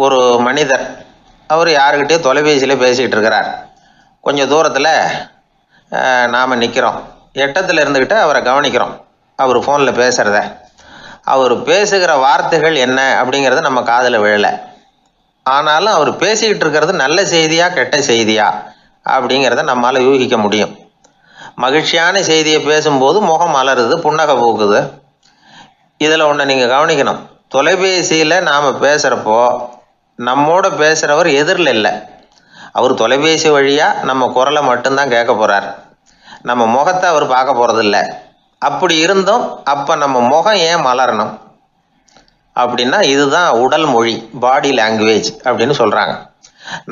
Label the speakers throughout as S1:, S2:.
S1: ஒரு மனிதர் அவர் யாருக்கிட்டேயோ தொலைபேசியில் பேசிக்கிட்டு இருக்கிறார். கொஞ்சம் தூரத்தில் நாம் நிற்கிறோம். எட்டத்தில் இருந்துக்கிட்டு அவரை கவனிக்கிறோம். அவர் ஃபோனில் பேசுகிறத, அவர் பேசுகிற வார்த்தைகள் என்ன அப்படிங்கிறது நம்ம காதில் விழலை. ஆனாலும் அவர் பேசிக்கிட்டு இருக்கிறது நல்ல செய்தியா கெட்ட செய்தியா அப்படிங்கிறத நம்மளால் யூகிக்க முடியும். மகிழ்ச்சியான செய்தியை பேசும்போது முகம் மலருது, புன்னகை போக்குது. இதில் ஒன்று நீங்கள் கவனிக்கணும். தொலைபேசியில் நாம் பேசுகிறப்போ நம்மோட பேசுகிறவர் எதிரில் இல்லை. அவர் தொலைபேசி வழியாக நம்ம குரலை மட்டும்தான் கேட்க போகிறார். நம்ம முகத்தை அவர் பார்க்க போகிறதில்ல. அப்படி இருந்தும் அப்போ நம்ம முகம் ஏன் மலரணும் அப்படின்னா இதுதான் உடல் மொழி, பாடி லாங்குவேஜ் அப்படின்னு சொல்கிறாங்க.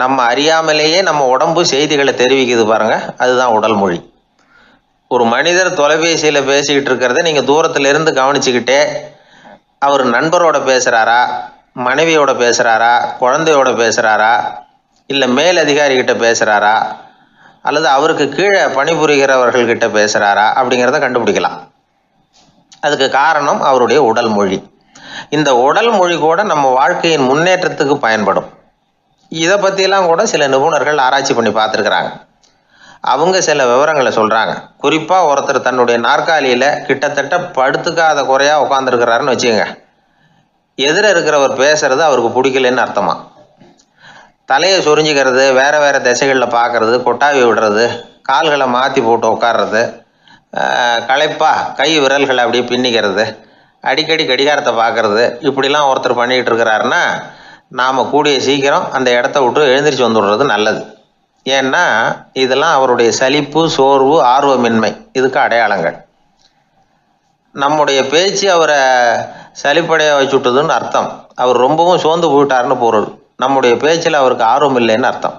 S1: நம்ம அறியாமலேயே நம்ம உடம்பு செய்திகளை தெரிவிக்குது பாருங்கள், அதுதான் உடல் மொழி. ஒரு மனிதர் தொலைபேசியில் பேசிக்கிட்டு இருக்கிறத நீங்கள் தூரத்தில் இருந்து கவனிச்சுக்கிட்டே அவர் நண்பரோட பேசுகிறாரா, மனைவியோட பேசுகிறாரா, குழந்தையோட பேசுகிறாரா, இல்லை மேல் அதிகாரிகிட்ட பேசுகிறாரா, அல்லது அவருக்கு கீழே பணிபுரிகிறவர்கள்கிட்ட பேசுகிறாரா அப்படிங்கிறத கண்டுபிடிக்கலாம். அதுக்கு காரணம் அவருடைய உடல் மொழி. இந்த உடல் மொழி கூட நம்ம வாழ்க்கையின் முன்னேற்றத்துக்கு பயன்படும். இதை பற்றிலாம் கூட சில நிபுணர்கள் ஆராய்ச்சி பண்ணி பார்த்துருக்குறாங்க. அவங்க சில விவரங்களை சொல்கிறாங்க. குறிப்பாக ஒருத்தர் தன்னுடைய நாற்காலியில் கிட்டத்தட்ட படுத்துக்காத குறையாக உட்காந்துருக்கிறாருன்னு வச்சுக்கோங்க. எதிர இருக்கிறவர் பேசுறது அவருக்கு பிடிக்கலன்னு அர்த்தமா. தலையை சொரிஞ்சிக்கிறது, வேறு வேறு திசைகளில் பார்க்குறது, கொட்டாவி விடுறது, கால்களை மாற்றி போட்டு உட்கார்றது, களைப்பாக கை விரல்களை அப்படியே பின்னிக்கிறது, அடிக்கடி கடிகாரத்தை பார்க்குறது, இப்படிலாம் ஒருத்தர் பண்ணிக்கிட்டு இருக்கிறாருன்னா நாம் கூடிய சீக்கிரம் அந்த இடத்த விட்டு எழுந்திரிச்சு வந்துடுறது நல்லது. ஏன்னா இதெல்லாம் அவருடைய சலிப்பு, சோர்வு, ஆர்வமின்மை இதுக்கு அடையாளங்கள். நம்முடைய பேச்சு அவரை சலிப்படைய வச்சுட்டுதுன்னு அர்த்தம். அவர் ரொம்பவும் சோர்ந்து போயிட்டாருன்னு பொருள். நம்முடைய பேச்சில் அவருக்கு ஆர்வம் இல்லைன்னு அர்த்தம்.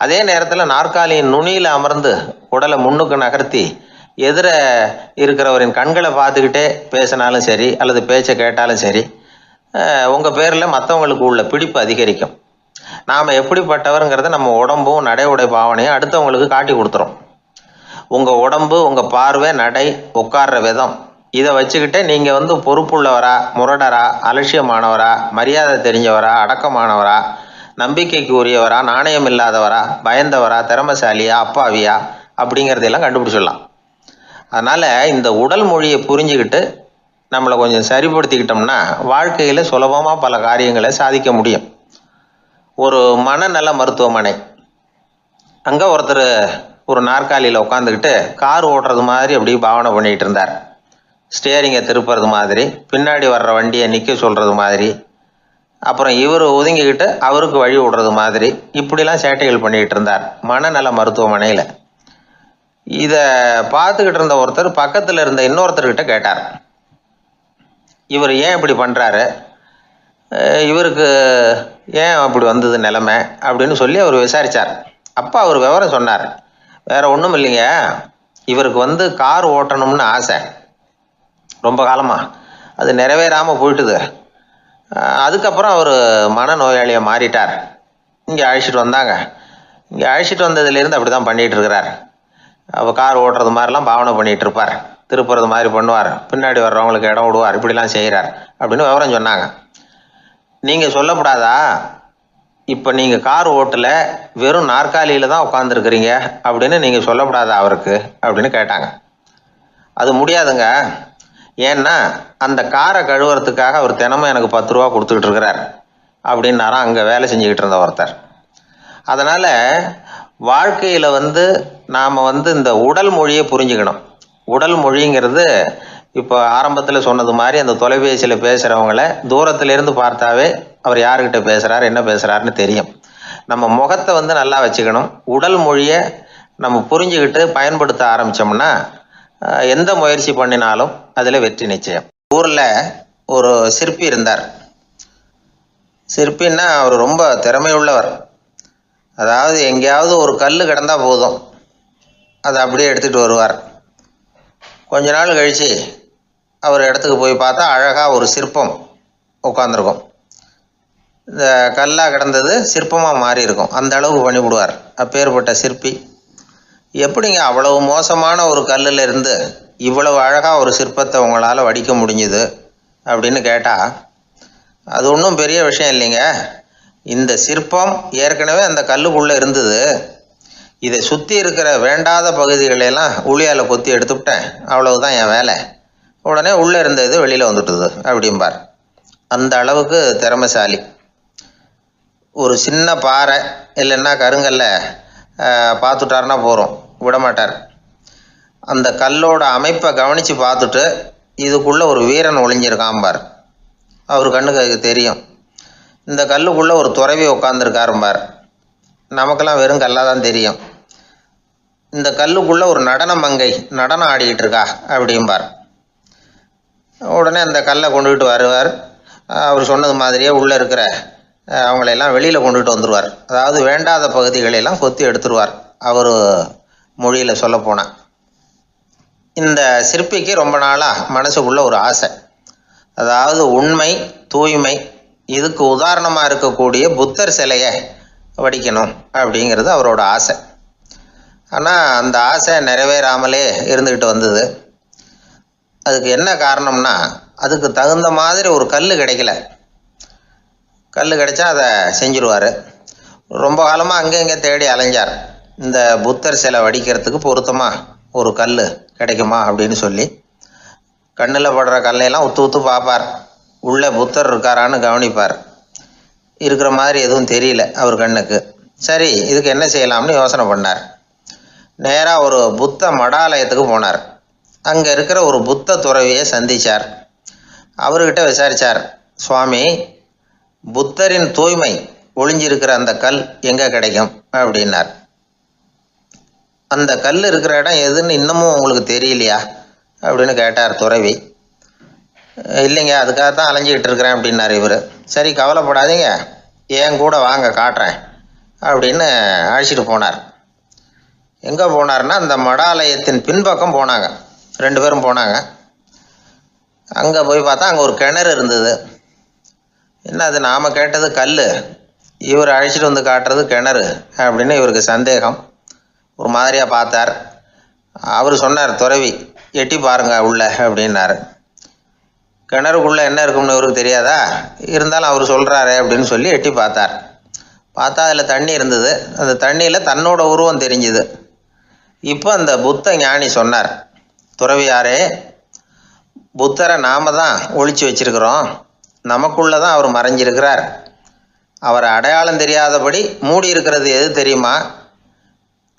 S1: அதே நேரத்தில் நாற்காலியின் நுனியில் அமர்ந்து உடலை முன்னுக்கு நகர்த்தி எதிர இருக்கிறவரின் கண்களை பார்த்துக்கிட்டே பேசினாலும் சரி அல்லது பேச்சை கேட்டாலும் சரி, உங்கள் பேரில் மற்றவங்களுக்கு உள்ள பிடிப்பு அதிகரிக்கும். நாம் எப்படிப்பட்டவருங்கிறத நம்ம உடம்பும் நடை உடை பாவனையும் அடுத்தவங்களுக்கு காட்டி கொடுத்துரும். உங்கள் உடம்பு, உங்கள் பார்வை, நடை, உட்கார்ற விதம், இதை வச்சுக்கிட்டே நீங்கள் பொறுப்புள்ளவரா, முரடரா, அலட்சியமானவரா, மரியாதை தெரிஞ்சவரா, அடக்கமானவரா, நம்பிக்கைக்கு உரியவரா, நாணயம் இல்லாதவரா, பயந்தவரா, திறமைசாலியா, அப்பாவியா அப்படிங்கிறதையெல்லாம் கண்டுபிடிச்சிடலாம். அதனால் இந்த உடல் மொழியை புரிஞ்சுக்கிட்டு நம்மளை கொஞ்சம் சரிப்படுத்திக்கிட்டோம்னா வாழ்க்கையில் சுலபமாக பல காரியங்களை சாதிக்க முடியும். ஒரு மனநல மருத்துவமனை, அங்கே ஒருத்தர் ஒரு நாற்காலியில் உட்காந்துக்கிட்டு கார் ஓட்டுறது மாதிரி அப்படி பாவனை பண்ணிகிட்டு இருந்தார். ஸ்டியரிங்கை திருப்புறது மாதிரி, பின்னாடி வர்ற வண்டியை நிற்க சொல்கிறது மாதிரி, அப்புறம் இவர் ஒதுங்கிக்கிட்டு அவருக்கு வழி விடுறது மாதிரி, இப்படிலாம் சேட்டைகள் பண்ணிக்கிட்டு இருந்தார் மனநல மருத்துவமனையில். இதை பார்த்துக்கிட்டு இருந்த ஒருத்தர் பக்கத்தில் இருந்த இன்னொருத்தர்கிட்ட கேட்டார், இவர் ஏன் இப்படி பண்ணுறாரு, இவருக்கு ஏன் அப்படி வந்தது நிலைமை அப்படின்னு சொல்லி அவர் விசாரித்தார். அப்போ அவர் விவரம் சொன்னார். வேறு ஒன்றும் இல்லைங்க, இவருக்கு கார் ஓட்டணும்னு ஆசை ரொம்ப காலமாக, அது நிறைவேறாமல் போயிட்டுது. அதுக்கப்புறம் அவர் மனநோயாளியாக மாறிட்டார். இங்கே அழைச்சிட்டு வந்தாங்க. இங்கே அழைச்சிட்டு வந்ததுலேருந்து அப்படி தான் பண்ணிகிட்டு இருக்கிறார். அவர் கார் ஓட்டுறது மாதிரிலாம் பாவனை பண்ணிகிட்டு இருப்பார், திருப்புறது மாதிரி பண்ணுவார், பின்னாடி வர்றவங்களுக்கு இடம் விடுவார், இப்படிலாம் செய்கிறார் அப்படின்னு விவரம் சொன்னாங்க. நீங்கள் சொல்லப்படாதா, இப்போ நீங்கள் கார் ஓட்டல, வெறும் நாற்காலியில் தான் உட்காந்துருக்குறீங்க அப்படின்னு நீங்கள் சொல்லப்படாதா அவருக்கு அப்படின்னு கேட்டாங்க. அது முடியாதுங்க, ஏன்னா அந்த காரை கழுவுறதுக்காக அவர் தினமும் எனக்கு 10 ரூபா கொடுத்துக்கிட்டு இருக்கிறார் அப்படின்னாராம் அங்கே வேலை செஞ்சுக்கிட்டு இருந்த ஒருத்தர். அதனால் வாழ்க்கையில் நாம் இந்த உடல் மொழியை புரிஞ்சுக்கணும். உடல் மொழிங்கிறது இப்போ ஆரம்பத்தில் சொன்னது மாதிரி அந்த தொலைபேசியில் பேசுகிறவங்கள தூரத்திலேருந்து பார்த்தாவே அவர் யாருக்கிட்ட பேசுகிறார், என்ன பேசுகிறாருன்னு தெரியும். நம்ம முகத்தை நல்லா வச்சுக்கணும். உடல் மொழியை நம்ம புரிஞ்சுக்கிட்டு பயன்படுத்த ஆரம்பித்தோம்னா எந்த முயற்சி பண்ணினாலும் அதில் வெற்றி நிச்சயம். ஊரில் ஒரு சிற்பி இருந்தார். சிற்பின்னா அவர் ரொம்ப திறமையுள்ளவர். அதாவது எங்கேயாவது ஒரு கல் கிடந்தால் போதும், அதை அப்படியே எடுத்துகிட்டு வருவார். கொஞ்ச நாள் கழித்து அவர் இடத்துக்கு போய் பார்த்தா அழகாக ஒரு சிற்பம் உட்காந்துருக்கும். இந்த கல்லாக கிடந்தது சிற்பமாக மாறி இருக்கும், அந்த அளவுக்கு பண்ணிவிடுவார். அப்பேற்பட்ட சிற்பி எப்படிங்க அவ்வளவு மோசமான ஒரு கல்லில் இருந்து இவ்வளவு அழகாக ஒரு சிற்பத்தை உங்களால் வடிக்க முடிஞ்சுது அப்படின்னு கேட்டால், அது ஒன்றும் பெரிய விஷயம் இல்லைங்க, இந்த சிற்பம் ஏற்கனவே அந்த கல்லுக்குள்ளே இருந்தது. இதை சுற்றி இருக்கிற வேண்டாத பகுதிகளெல்லாம் உளியால் கொத்தி எடுத்துவிட்டேன், அவ்வளவுதான் என் வேலை. உடனே உள்ளே இருந்த இது வெளியில் வந்துட்டுது அப்படிம்பார். அந்த அளவுக்கு திறமைசாலி. ஒரு சின்ன பாறை இல்லைன்னா கருங்கல்ல பார்த்துட்டாருன்னா போகிறோம், விடமாட்டார். அந்த கல்லோட அமைப்பை கவனித்து பார்த்துட்டு இதுக்குள்ளே ஒரு வீரன் ஒளிஞ்சிருக்காம்பார். அவர் கண்ணுக்கு தெரியும். இந்த கல்லுக்குள்ளே ஒரு துறவி உட்காந்துருக்காரும்பார். நமக்கெல்லாம் வெறும் கல்லாக தான் தெரியும். இந்த கல்லுக்குள்ளே ஒரு நடன மங்கை நடனம் ஆடிக்கிட்டு இருக்கா அப்படிம்பார். உடனே அந்த கல்லை கொண்டுகிட்டு வருவார். அவர் சொன்னது மாதிரியே உள்ளே இருக்கிற அவங்களையெல்லாம் வெளியில் கொண்டுகிட்டு வந்துடுவார். அதாவது வேண்டாத பகுதிகளெல்லாம் கொத்தி எடுத்துருவார். அவர் மொழியில் சொல்லப்போனால் இந்த சிற்பிக்கு ரொம்ப நாளாக மனசுக்குள்ளே ஒரு ஆசை. அதாவது உண்மை, தூய்மை, இதுக்கு உதாரணமாக இருக்கக்கூடிய புத்தர் சிலையை வடிக்கணும் அப்படிங்கிறது அவரோட ஆசை. ஆனால் அந்த ஆசை நிறைவேறாமலே இருந்துக்கிட்டு வந்தது. அதுக்கு என்ன காரணம்னா, அதுக்கு தகுந்த மாதிரி ஒரு கல் கிடைக்கல. கல் கிடைச்சா அதை செஞ்சுருவார். ரொம்ப காலமாக அங்கே இங்கே தேடி அலைஞ்சார். இந்த புத்தர் சிலை வடிக்கிறதுக்கு பொருத்தமாக ஒரு கல் கிடைக்குமா அப்படின்னு சொல்லி கண்ணில் படுற கல்லையெல்லாம் உத்து உத்து பார்ப்பார். உள்ளே புத்தர் இருக்காரான்னு கவனிப்பார். இருக்கிற மாதிரி எதுவும் தெரியல அவர் கண்ணுக்கு. சரி, இதுக்கு என்ன செய்யலாம்னு யோசனை பண்ணார். நேராக ஒரு புத்த மடாலயத்துக்கு போனார். அங்கே இருக்கிற ஒரு புத்த துறவியை சந்தித்தார். அவர்கிட்ட விசாரித்தார், சுவாமி, புத்தரின் தூய்மை ஒளிஞ்சிருக்கிற அந்த கல் எங்கே கிடைக்கும் அப்படின்னார். அந்த கல் இருக்கிற இடம் எதுன்னு இன்னமும் உங்களுக்கு தெரியலையா அப்படின்னு கேட்டார் துறவி. இல்லைங்க, அதுக்காகத்தான் அலைஞ்சிக்கிட்டு இருக்கிறேன் அப்படின்னார் இவர். சரி, கவலைப்படாதீங்க, ஏன் கூட வாங்க காட்டுறேன் அப்படின்னு அழைச்சிட்டு போனார். எங்கே போனார்னா, அந்த மடாலயத்தின் பின்பக்கம் போனாங்க. 2 பேரும் போனாங்க. அங்கே போய் பார்த்தா அங்கே ஒரு கிணறு இருந்தது. என்ன அது, நாம் கேட்டது கல், இவர் அழைச்சிட்டு வந்து காட்டுறது கிணறு அப்படின்னு இவருக்கு சந்தேகம். ஒரு மாதிரியாக பார்த்தார். அவர் சொன்னார், துறவி எட்டி பாருங்க உள்ள அப்படின்னாரு. கிணறுக்குள்ளே என்ன இருக்கும்னு இவருக்கு தெரியாதா, இருந்தாலும் அவர் சொல்கிறாரு அப்படின்னு சொல்லி எட்டி பார்த்தார். பார்த்தா அதில் தண்ணி இருந்தது. அந்த தண்ணியில் தன்னோட உருவம் தெரிஞ்சுது. இப்போ அந்த புத்த ஞானி சொன்னார், துறவியாரே, புத்தரை நாம தான் ஒழிச்சு வச்சிருக்கிறோம், நமக்குள்ளே தான் அவர் மறைஞ்சிருக்கிறார். அவரை அடையாளம் தெரியாதபடி மூடி இருக்கிறது எது தெரியுமா?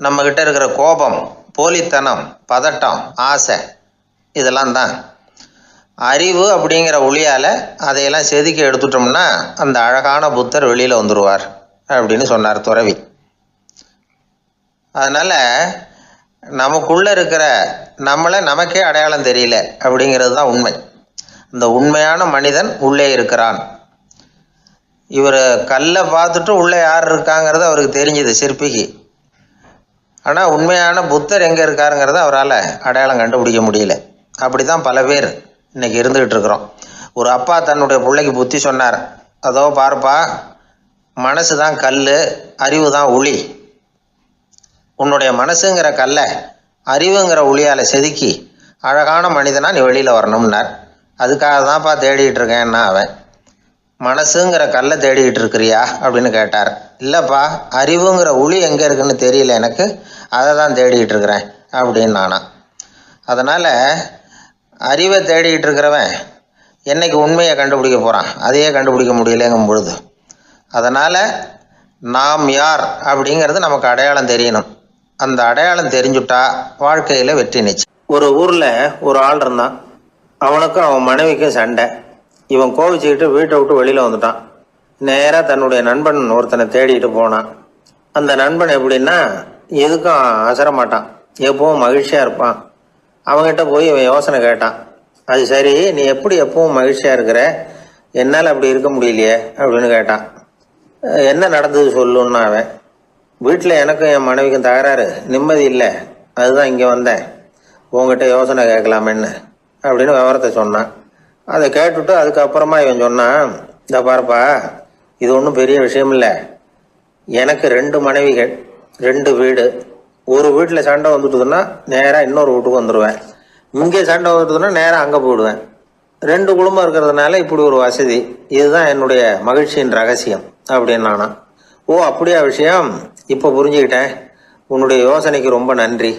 S1: நம்மக்கிட்ட இருக்கிற கோபம், போலித்தனம், பதட்டம், ஆசை, இதெல்லாம் தான். அறிவு அப்படிங்கிற ஒளியால் அதையெல்லாம் செதுக்கி எடுத்துட்டோம்னா அந்த அழகான புத்தர் வெளியில் வந்துடுவார் அப்படின்னு சொன்னார் துறவி. அதனால் நமக்குள்ளே இருக்கிற நம்மளை நமக்கே அடையாளம் தெரியல அப்படிங்கிறது தான் உண்மை. இந்த உண்மையான மனிதன் உள்ளே இருக்கிறான். இவர் கல்லை பார்த்துட்டு உள்ளே யார் இருக்காங்கிறது அவருக்கு தெரிஞ்சுது சிற்பிக்கு. ஆனால் உண்மையான புத்தர் எங்கே இருக்காருங்கிறத அவரால் அடையாளம் கண்டுபிடிக்க முடியல. அப்படி தான் பல பேர் இன்றைக்கி இருந்துக்கிட்டு இருக்கிறோம். ஒரு அப்பா தன்னுடைய பிள்ளைக்கு புத்தி சொன்னார், அதோ பார்ப்பா, மனசு தான் கல், அறிவு தான் ஒளி. உன்னுடைய மனசுங்கிற கல்லை அறிவுங்கிற ஒளியால் செதுக்கி அழகான மனிதனாக நீ வெளியில் வரணும்னார். அதுக்காக தான்ப்பா தேடிகிட்டு இருக்கேன்னா அவன். மனசுங்கிற கல்லை தேடிக்கிட்டு இருக்கிறியா அப்படின்னு கேட்டார். இல்லைப்பா, அறிவுங்கிற ஒளி எங்கே இருக்குன்னு தெரியல எனக்கு, அதை தான் தேடிக்கிட்டு இருக்கிறேன் அப்படின்னு நானா. அதனால் அறிவை தேடிக்கிட்டு இருக்கிறவன் என்னைக்கு உண்மையை கண்டுபிடிக்க போகிறான், அதையே கண்டுபிடிக்க முடியலைங்கும் பொழுது. அதனால் நாம் யார் அப்படிங்கிறது நமக்கு அடையாளம் தெரியணும். அந்த அடையாளம் தெரிஞ்சுட்டா வாழ்க்கையில் வெற்றி நிச்சயம். ஒரு ஊரில் ஒரு ஆள் இருந்தான். அவனுக்கும் அவன் மனைவிக்கும் சண்டை. இவன் கோவிச்சுக்கிட்டு வீட்டை விட்டு வெளியில் வந்துட்டான். நேராக தன்னுடைய நண்பன் ஒருத்தனை தேடிட்டு போனான். அந்த நண்பன் எப்படின்னா, எதுக்கும் அசரமாட்டான், எப்பவும் மகிழ்ச்சியாக இருப்பான். அவங்ககிட்ட போய் இவன் யோசனை கேட்டான். அது சரி, நீ எப்படி எப்பவும் மகிழ்ச்சியாக இருக்கிற, என்னால் அப்படி இருக்க முடியலையே அப்படின்னு கேட்டான். என்ன நடந்தது சொல்லுன்னா அவன். வீட்டில் எனக்கும் என் மனைவிக்கும் தகராறு, நிம்மதி இல்லை, அதுதான் இங்கே வந்தேன், உங்ககிட்ட யோசனை கேட்கலாமேன்னு அப்படின்னு விவரத்தை சொன்னான். அதை கேட்டுவிட்டு அதுக்கப்புறமா இவன் சொன்னான், இந்த பாருப்பா, இது ஒன்றும் பெரிய விஷயம் இல்லை. எனக்கு 2 மனைவிகள், 2 வீடு. ஒரு வீட்டில் சண்டை வந்துட்டுதுன்னா நேராக இன்னொரு வீட்டுக்கு வந்துடுவேன். இங்கே சண்டை வந்துட்டுதுன்னா நேராக அங்கே போயிடுவேன். 2 குடும்பம் இருக்கிறதுனால இப்படி ஒரு வசதி, இதுதான் என்னுடைய மகிழ்ச்சியின் ரகசியம் அப்படின்னு நானா. ஓ அப்படியா விஷயம், இப்போ புரிஞ்சுக்கிட்டேன், உன்னுடைய யோசனைக்கு ரொம்ப நன்றி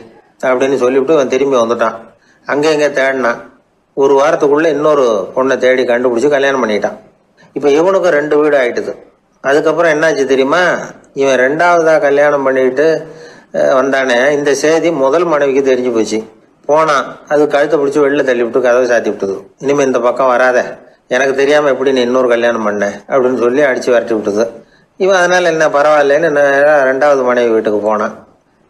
S1: அப்படின்னு சொல்லிவிட்டு அவன் திரும்பி வந்துட்டான். அங்கே இங்கே தேடினான். ஒரு வாரத்துக்குள்ளே இன்னொரு பொண்ணை தேடி கண்டுபிடிச்சி கல்யாணம் பண்ணிட்டான். இப்போ இவனுக்கும் 2 வீடு ஆயிட்டுது. அதுக்கப்புறம் என்னாச்சு தெரியுமா, இவன் 2வதாக கல்யாணம் பண்ணிக்கிட்டு வந்தானே, இந்த செய்தி முதல் மனைவிக்கு தெரிஞ்சு போச்சு. போனான், அது கழுத்தை பிடிச்சி வெளில தள்ளி விட்டு கதவை சாத்தி விட்டுது. இனிமேல் இந்த பக்கம் வராத, எனக்கு தெரியாமல் எப்படி நீ இன்னொரு கல்யாணம் பண்ண அப்படின்னு சொல்லி அடித்து விரட்டி விட்டுது. இவன் அதனால் என்ன பரவாயில்லன்னு 2வது மனைவி வீட்டுக்கு போனான்.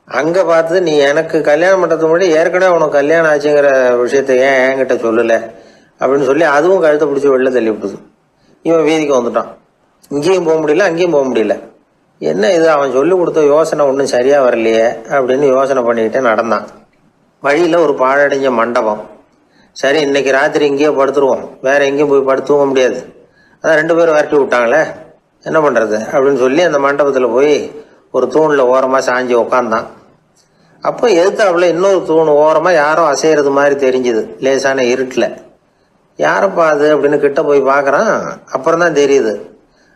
S1: அங்கே பார்த்து, நீ எனக்கு கல்யாணம் பண்ணுறதுக்கு முன்னாடி ஏற்கனவே உனக்கு கல்யாணம் ஆச்சுங்கிற விஷயத்த ஏன் என்கிட்ட சொல்லலை அப்படின்னு சொல்லி அதுவும் கழுத்தை பிடிச்சி வெளில தள்ளி விட்டுது. இவன் வீதிக்கு வந்துட்டான். இங்கேயும் போக முடியல, அங்கேயும் போக முடியல. என்ன இது, அவன் சொல்லி கொடுத்த யோசனை ஒன்றும் சரியாக வரலையே அப்படின்னு யோசனை பண்ணிக்கிட்டே நடந்தான். வழியில் ஒரு பாழடைஞ்ச மண்டபம். சரி, இன்னைக்கு ராத்திரி இங்கேயே படுத்துருவோம், வேற எங்கேயும் போய் படுத்து தூங்க முடியாது, அதான் 2 பேரும் விரட்டி விட்டாங்களே, என்ன பண்ணுறது அப்படின்னு சொல்லி அந்த மண்டபத்தில் போய் ஒரு தூணில் ஓரமாக சாஞ்சி உக்காந்தான். அப்போ எதிர்த்தாப்புல இன்னொரு தூண் ஓரமாக யாரோ அசைகிறது மாதிரி தெரிஞ்சுது, லேசான இருட்டில். யாரப்பா அது அப்படின்னு கிட்ட போய் பார்க்குறான். அப்புறம் தான் தெரியுது,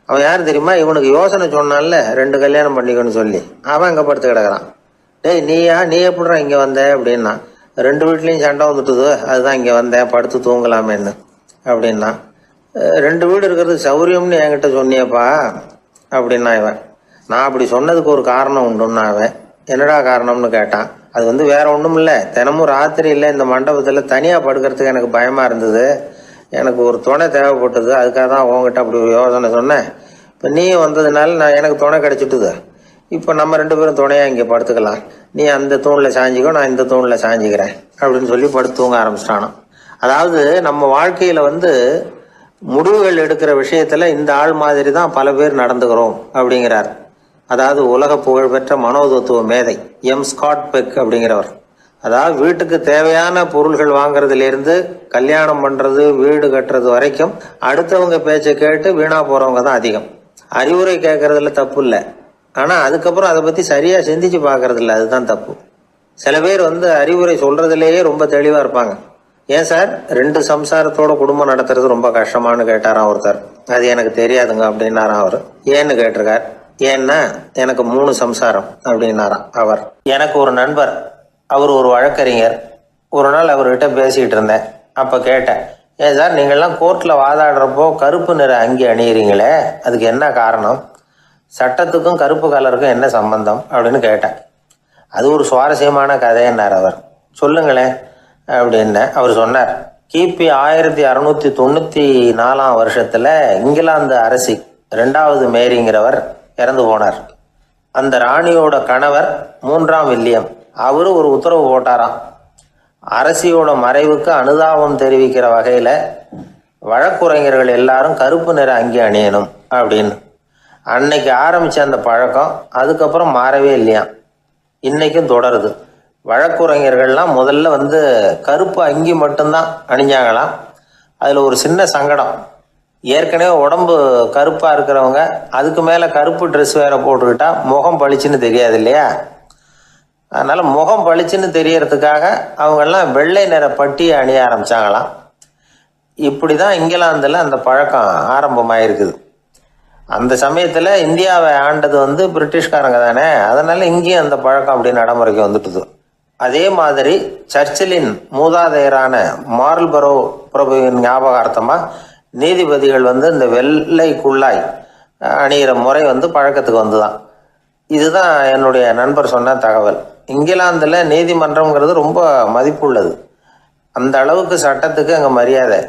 S1: அவன் யார் தெரியுமா, இவனுக்கு யோசனை சொன்னான்ல 2 கல்யாணம் பண்ணிக்கணும்னு சொல்லி, அவன் அங்கே படுத்து கிடக்குறான். டேய் நீ எப்படிடா இங்கே வந்த அப்படின்னா, 2 வீட்லேயும் சண்டை வந்துட்டுது, அதுதான் இங்கே வந்தேன் படுத்து தூங்கலாமேன்னு அப்படின்னா. 2 வீடு இருக்கிறது சௌரியம்னு என்கிட்ட சொன்னியப்பா அப்படின்னா இவன். நான் அப்படி சொன்னதுக்கு ஒரு காரணம் உண்டுன்னா அவன். என்னடா காரணம்னு கேட்டான். அது வேற ஒன்றும் இல்லை, தினமும் ராத்திரியில் இந்த மண்டபத்தில் தனியாக படுக்கிறதுக்கு எனக்கு பயமாக இருந்தது, எனக்கு ஒரு துணை தேவைப்பட்டது, அதுக்காக தான் உங்ககிட்ட அப்படி ஒரு யோசனை சொன்னேன். இப்போ நீ வந்ததுனால எனக்கு துணை கிடைச்சிட்டுது. இப்போ நம்ம 2 பேரும் துணையாக இங்கே படுத்துக்கலாம், நீ அந்த தூணில் சாஞ்சிக்கோ, நான் இந்த தூணில் சாஞ்சிக்கிறேன் அப்படின்னு சொல்லி படுத்து தூங்க ஆரம்பிச்சிட்டானோ. அதாவது நம்ம வாழ்க்கையில் முடிவுகள் எடுக்கிற விஷயத்தில் இந்த ஆள் மாதிரி தான் பல பேர் நடந்துக்கிறோம் அப்படிங்கிறார். அதாவது உலக புகழ்பெற்ற மனோதத்துவ மேதை ஸ்காட் பெக் அப்படிங்கிறவர். அதாவது வீட்டுக்கு தேவையான பொருள்கள் வாங்குறதுலேருந்து கல்யாணம் பண்ணுறது, வீடு கட்டுறது வரைக்கும் அடுத்தவங்க பேச்சை கேட்டு வீணா போகிறவங்க தான் அதிகம். அறிவுரை கேட்கறதுல தப்பு இல்லை, ஆனால் அதுக்கப்புறம் அதை பற்றி சரியாக சிந்திச்சு பார்க்கறதில்ல, அதுதான் தப்பு. சில பேர் அறிவுரை சொல்கிறதுலேயே ரொம்ப தெளிவாக இருப்பாங்க. ஏன் சார் 2 சம்சாரத்தோட குடும்பம் நடத்துறது ரொம்ப கஷ்டமானு கேட்டாராம் ஒருத்தர். அது எனக்கு தெரியாதுங்க அப்படின்னாராம் அவர். ஏன்னு கேட்டிருக்கார். ஏன்னா எனக்கு 3 சம்சாரம் அப்படின்னாராம் அவர். எனக்கு ஒரு நண்பர், அவர் ஒரு வழக்கறிஞர். ஒரு நாள் அவர்கிட்ட பேசிகிட்டு இருந்தேன். அப்போ கேட்டேன், ஏன் சார் நீங்கள்லாம் கோர்ட்டில் வாதாடுறப்போ கருப்பு நிற அங்கி அணியிறீங்களே, அதுக்கு என்ன காரணம், சட்டத்துக்கும் கருப்பு கலருக்கும் என்ன சம்பந்தம் அப்படின்னு கேட்டேன். அது ஒரு சுவாரஸ்யமான கதைன்னார் அவர். சொல்லுங்களேன் அப்படின்னு அவர் சொன்னார். கிபி 1694 வருஷத்தில் இங்கிலாந்து அரசி 2வது மேரிங்கிறவர் இறந்து போனார். அந்த ராணியோட கணவர் 3ஆம் வில்லியம், அவரு ஒரு உத்தரவு போட்டாராம், அரசியோட மறைவுக்கு அனுதாபம் தெரிவிக்கிற வகையில் வழக்குரைஞர்கள் எல்லாரும் கருப்பு நிற அங்கி அணியணும் அப்படின்னு. அன்னைக்கு ஆரம்பித்த அந்த பழக்கம் அதுக்கப்புறம் மாறவே இல்லையா, இன்னைக்கும் தொடருது. வழக்குரைஞர்கள்லாம் முதல்ல கருப்பு அங்கி மட்டும்தான் அணிஞ்சாங்களாம். அதில் ஒரு சின்ன சங்கடம், ஏற்கனவே உடம்பு கருப்பாக இருக்கிறவங்க அதுக்கு மேலே கருப்பு ட்ரெஸ் வேற போட்டுக்கிட்டா முகம் பளிச்சுன்னு தெரியாது இல்லையா. அதனால் முகம் பளிச்சுன்னு தெரியறதுக்காக அவங்கெல்லாம் வெள்ளை நிற பட்டியை அணிய ஆரம்பித்தாங்களாம். இப்படி தான் இங்கிலாந்தில் அந்த பழக்கம் ஆரம்பமாயிருக்குது. அந்த சமயத்தில் இந்தியாவை ஆண்டது பிரிட்டிஷ்காரங்க தானே, அதனால் இங்கேயும் அந்த பழக்கம் அப்படி நடைமுறைக்கு வந்துட்டுது. அதே மாதிரி சர்ச்சிலின் மூதாதையரான மார்ல்பரோ பிரபுவின் ஞாபகார்த்தமாக நீதிபதிகள் இந்த வெள்ளை குள்ளாய் அணிகிற முறை பழக்கத்துக்கு வந்துதான். இதுதான் என்னுடைய நண்பர் சொன்ன தகவல். இங்கிலாந்தில் நீதிமன்றம்ங்கிறது ரொம்ப மதிப்புள்ளது. அந்த அளவுக்கு சட்டத்துக்கு அங்கே மரியாதை.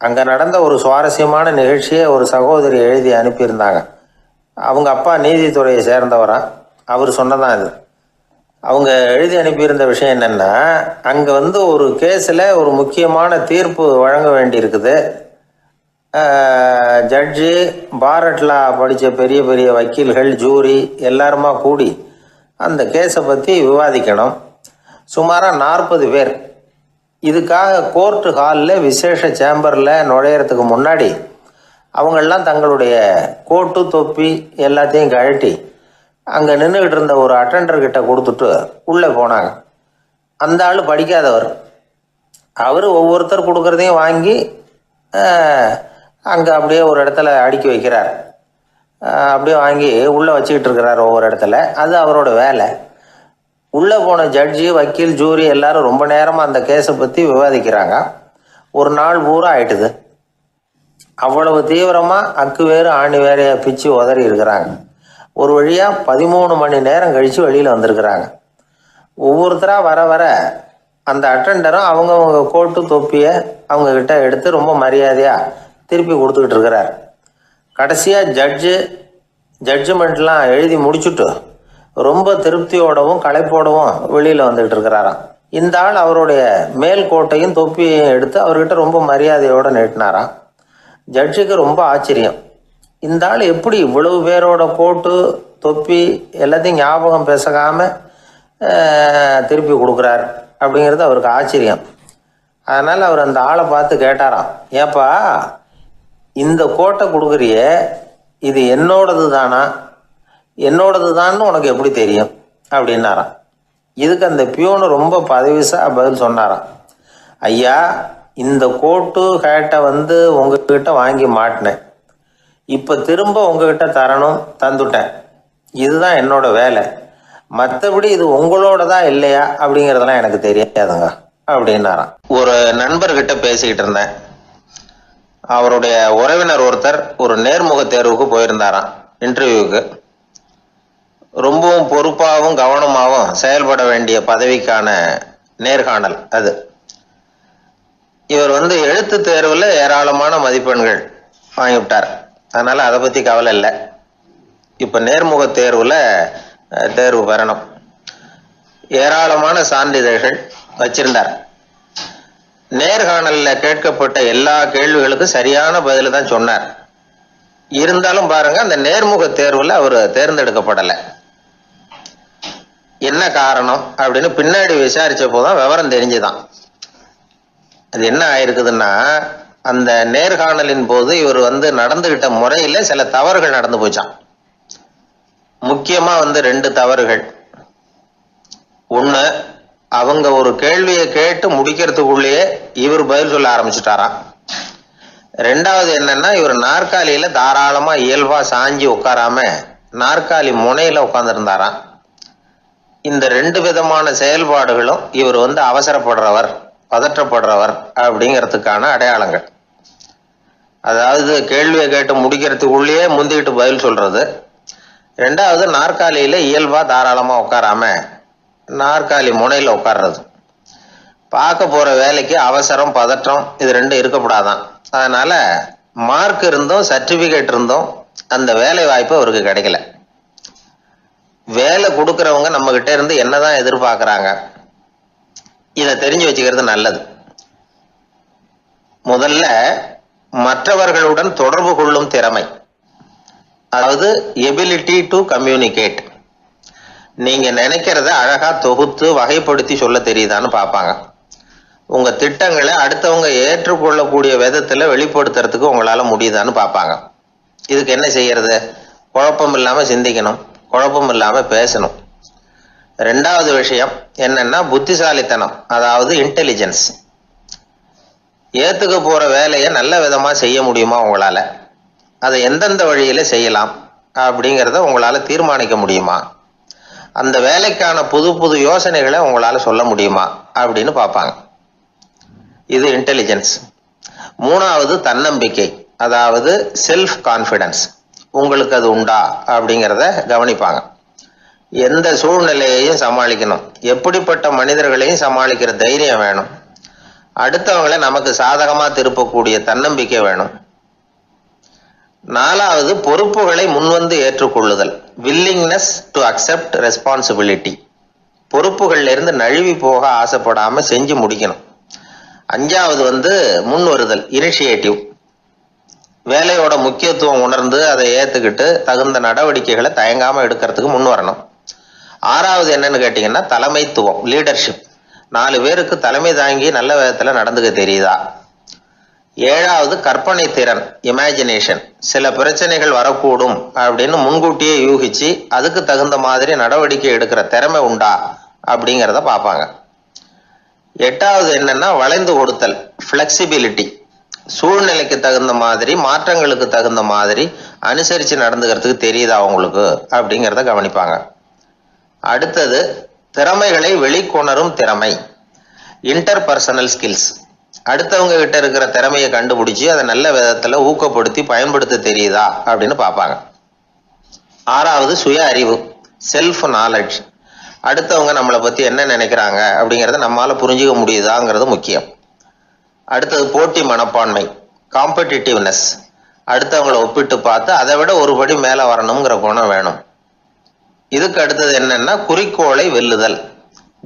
S1: அங்கே நடந்த ஒரு சுவாரஸ்யமான நிகழ்ச்சியை ஒரு சகோதரி எழுதி அனுப்பியிருந்தாங்க. அவங்க அப்பா நீதித்துறையை சேர்ந்தவரா, அவர் சொன்னதான் இது. அவங்க எழுதி அனுப்பியிருந்த விஷயம் என்னென்னா, அங்கே ஒரு கேஸில் ஒரு முக்கியமான தீர்ப்பு வழங்க வேண்டியிருக்குது. ஜட்ஜு, பாரட்லா படித்த பெரிய பெரிய வக்கீல்கள், ஜூரி எல்லாருமா கூடி அந்த கேஸை பற்றி விவாதிக்கணும். சுமாராக 40 பேர். இதுக்காக கோர்ட்டு ஹாலில் விசேஷ சேம்பரில் நுழையிறதுக்கு முன்னாடி அவங்களெலாம் தங்களுடைய கோட்டு தொப்பி எல்லாத்தையும் கழட்டி அங்கே நின்றுக்கிட்டு இருந்த ஒரு அட்டெண்டர்கிட்ட கொடுத்துட்டு உள்ளே போனாங்க. அந்த ஆள் படிக்காதவர். அவர் ஒவ்வொருத்தர் கொடுக்குறதையும் வாங்கி அங்கே அப்படியே ஒரு இடத்துல அடுக்கி வைக்கிறார். அப்படியே வாங்கி உள்ளே வச்சுக்கிட்டு இருக்கிறார் ஒவ்வொரு இடத்துல. அது அவரோட வேலை. உள்ளே போன ஜட்ஜி, வக்கீல், ஜூரி எல்லாரும் ரொம்ப நேரமாக அந்த கேஸை பற்றி விவாதிக்கிறாங்க. ஒரு நாள் பூரா ஆயிட்டுது. அவ்வளவு தீவிரமாக அக்கு வேறு ஆணி வேறையை பிச்சு உதறி இருக்கிறாங்க. ஒரு வழியாக 13 மணி நேரம் கழித்து வெளியில் வந்திருக்கிறாங்க. ஒவ்வொருத்தராக வர வர அந்த அட்டெண்டரும் அவங்கவுங்க கோட்டு தொப்பியை அவங்கக்கிட்ட எடுத்து ரொம்ப மரியாதையாக திருப்பி கொடுத்துக்கிட்டு இருக்கிறார். கடைசியாக ஜட்ஜ்மெண்ட்லாம் எழுதி முடிச்சுட்டு ரொம்ப திருப்தியோடவும் களைப்போடவும் வெளியில் வந்துக்கிட்டு இருக்கிறாராம். இந்த ஆள் அவருடைய மேல் கோட்டையும் தொப்பியையும் எடுத்து அவர்கிட்ட ரொம்ப மரியாதையோடு நீட்டினாராம். ஜட்ஜுக்கு ரொம்ப ஆச்சரியம். இந்த ஆள் எப்படி இவ்வளவு பேரோட கோட்டு தொப்பி எல்லாத்தையும் ஞாபகம் பேசாமல் திருப்பி கொடுக்குறார் அப்படிங்கிறது அவருக்கு ஆச்சரியம். அதனால் அவர் அந்த ஆளை பார்த்து கேட்டாராம், ஏப்பா இந்த கோட்டை கொடுக்குறிய, இது என்னோடது தானா? என்னோடது தான்னு உனக்கு எப்படி தெரியும் அப்படின்னாராம். இதுக்கு அந்த பியூனு ரொம்ப பதவிசா பதில் சொன்னாராம், ஐயா இந்த கோட்டு ஹேட்டை உங்ககிட்ட வாங்கி மாட்டினேன், இப்போ திரும்ப உங்ககிட்ட தரணும், தந்துட்டேன், இதுதான் என்னோட வேலை. மற்றபடி இது உங்களோடதா இல்லையா அப்படிங்கிறதெல்லாம் எனக்கு தெரியாதுங்க அப்படின்னாராம். ஒரு நண்பர்கிட்ட பேசிக்கிட்டு இருந்தேன். அவருடைய உறவினர் ஒருத்தர் ஒரு நேர்முக தேர்வுக்கு போயிருந்தாராம், இன்டர்வியூக்கு. ரொம்பவும் பொறுப்பாகவும் கவனமாகவும் செயல்பட வேண்டிய பதவிக்கான நேர்காணல் அது. இவர் எழுத்து தேர்வில் ஏராளமான மதிப்பெண்கள் வாங்கிவிட்டார். அதனால் அதை பற்றி கவலை இல்லை. இப்போ நேர்முக தேர்வில் தேர்வு பெறணும். ஏராளமான சான்றிதழ்கள் வச்சிருந்தார். நேர்காணலில் கேட்கப்பட்ட எல்லா கேள்விகளுக்கும் சரியான பதில் தான் சொன்னார். இருந்தாலும் பாருங்க, அந்த நேர்முக தேர்வில் அவர் தேர்ந்தெடுக்கப்படலை. என்ன காரணம் அப்படின்னு பின்னாடி விசாரிச்ச போதுதான் விவரம் தெரிஞ்சுதான். அது என்ன ஆயிருக்குதுன்னா, அந்த நேர்காணலின் போது இவர் நடந்துகிட்ட முறையில சில தவறுகள் நடந்து போச்சான். முக்கியமா 2 தவறுகள். ஒண்ணு, அவங்க ஒரு கேள்வியை கேட்டு முடிக்கிறதுக்குள்ளேயே இவர் பதில் சொல்ல ஆரம்பிச்சுட்டாராம். 2வது என்னன்னா, இவர் நாற்காலியில தாராளமா இயல்பா சாஞ்சி உட்காராம நாற்காலி முனையில உட்கார்ந்துருந்தாராம். இந்த 2 விதமான செயல்பாடுகளும் இவர் அவசரப்படுறவர், பதற்றப்படுறவர் அப்படிங்கிறதுக்கான அடையாளங்கள். அதாவது கேள்வியை கேட்டு முடிக்கிறதுக்குள்ளேயே முந்திக்கிட்டு பதில் சொல்றது. 2வது, நாற்காலியில இயல்பா தாராளமா உட்காராம நாற்காலி முனையில உட்கார்றது. பார்க்க போற வேலைக்கு அவசரம், பதற்றம் இது 2 இருக்கக்கூடாதான். அதனால மார்க் இருந்தும் சர்டிபிகேட் இருந்தும் அந்த வேலை வாய்ப்பு அவருக்கு கிடைக்கல. வேலை கொடுக்கறவங்க நம்ம கிட்ட இருந்து என்னதான் எதிர்பார்க்கறாங்க, இதை தெரிஞ்சு வச்சுக்கிறது நல்லது. முதல்ல மற்றவர்களுடன் தொடர்பு கொள்ளும் திறமை, அதாவது எபிலிட்டி டு கம்யூனிகேட். நீங்க நினைக்கிறத அழகா தொகுத்து வகைப்படுத்தி சொல்ல தெரியுதான்னு பார்ப்பாங்க. உங்க திட்டங்களை அடுத்தவங்க ஏற்றுக்கொள்ளக்கூடிய விதத்துல வெளிப்படுத்துறதுக்கு உங்களால முடியுதான்னு பார்ப்பாங்க. இதுக்கு என்ன செய்யறது? குழப்பம் இல்லாம சிந்திக்கணும், குழப்பம் இல்லாம பேசணும். 2வது விஷயம் என்னன்னா புத்திசாலித்தனம், அதாவது இன்டெலிஜென்ஸ். ஏத்துக்க போற வேலையை நல்ல விதமா செய்ய முடியுமா உங்களால? அதை எந்தெந்த வழியில செய்யலாம் அப்படிங்கிறத உங்களால தீர்மானிக்க முடியுமா? அந்த வேலைக்கான புது புது யோசனைகளை உங்களால சொல்ல முடியுமா அப்படின்னு பார்ப்பாங்க. இது இன்டெலிஜென்ஸ். 3வது தன்னம்பிக்கை, அதாவது செல்ஃப் கான்ஃபிடன்ஸ். உங்களுக்கு அது உண்டா அப்படிங்கிறத கவனிப்பாங்க. எந்த சூழ்நிலையையும் சமாளிக்கணும், எப்படிப்பட்ட மனிதர்களையும் சமாளிக்கிற தைரியம் வேணும், அடுத்தவங்களை நமக்கு சாதகமா திருப்பக்கூடிய தன்னம்பிக்கை வேணும். 4வது பொறுப்புகளை முன்வந்து ஏற்றுக்கொள்ளுதல், வில்லிங்னஸ் டு அக்செப்ட் ரெஸ்பான்சிபிலிட்டி. பொறுப்புகள்ல இருந்து நழுவி போக ஆசைப்படாம செஞ்சு முடிக்கணும். 5வது முன் வருதல், இனிஷியேட்டிவ். வேலையோட முக்கியத்துவம் உணர்ந்து அதை ஏத்துக்கிட்டு தகுந்த நடவடிக்கைகளை தயங்காம எடுக்கிறதுக்கு முன் வரணும். 6வது என்னன்னு கேட்டீங்கன்னா தலைமைத்துவம், லீடர்ஷிப். 4 பேருக்கு தலைமை தாங்கி நல்ல விதத்துல நடந்துக்க தெரியுதா? 7வது கற்பனை திறன், இமேஜினேஷன். சில பிரச்சனைகள் வரக்கூடும் அப்படின்னு முன்கூட்டியே யூகிச்சு அதுக்கு தகுந்த மாதிரி நடவடிக்கை எடுக்கிற திறமை உண்டா அப்படிங்கிறத பார்ப்பாங்க. எட்டாவது என்னன்னா வளைந்து கொடுத்தல், ஃபிளெக்சிபிலிட்டி. சூழ்நிலைக்கு தகுந்த மாதிரி, மாற்றங்களுக்கு தகுந்த மாதிரி அனுசரித்து நடந்துக்கிறதுக்கு தெரியுதா அவங்களுக்கு அப்படிங்கிறத கவனிப்பாங்க. அடுத்தது திறமைகளை வெளிக்கொணரும் திறமை, இன்டர்பர்சனல் ஸ்கில்ஸ். அடுத்தவங்க கிட்ட இருக்கிற திறமையை கண்டுபிடிச்சி அதை நல்ல விதத்தில் ஊக்கப்படுத்தி பயன்படுத்த தெரியுதா அப்படின்னு பார்ப்பாங்க. ஆறாவது சுய அறிவு, செல்ஃப் நாலேஜ். அடுத்தவங்க நம்மளை பற்றி என்ன நினைக்கிறாங்க அப்படிங்கிறத நம்மளால் புரிஞ்சிக்க முடியுதாங்கிறது முக்கியம். அடுத்தது போட்டி மனப்பான்மை, காம்படிட்டிவ்னஸ். அடுத்தவங்களை ஒப்பிட்டு பார்த்து அதை விட ஒரு படி மேலே வரணுங்கிற குணம் வேணும். இதுக்கு அடுத்தது என்னன்னா குறிக்கோளை வெல்லுதல்,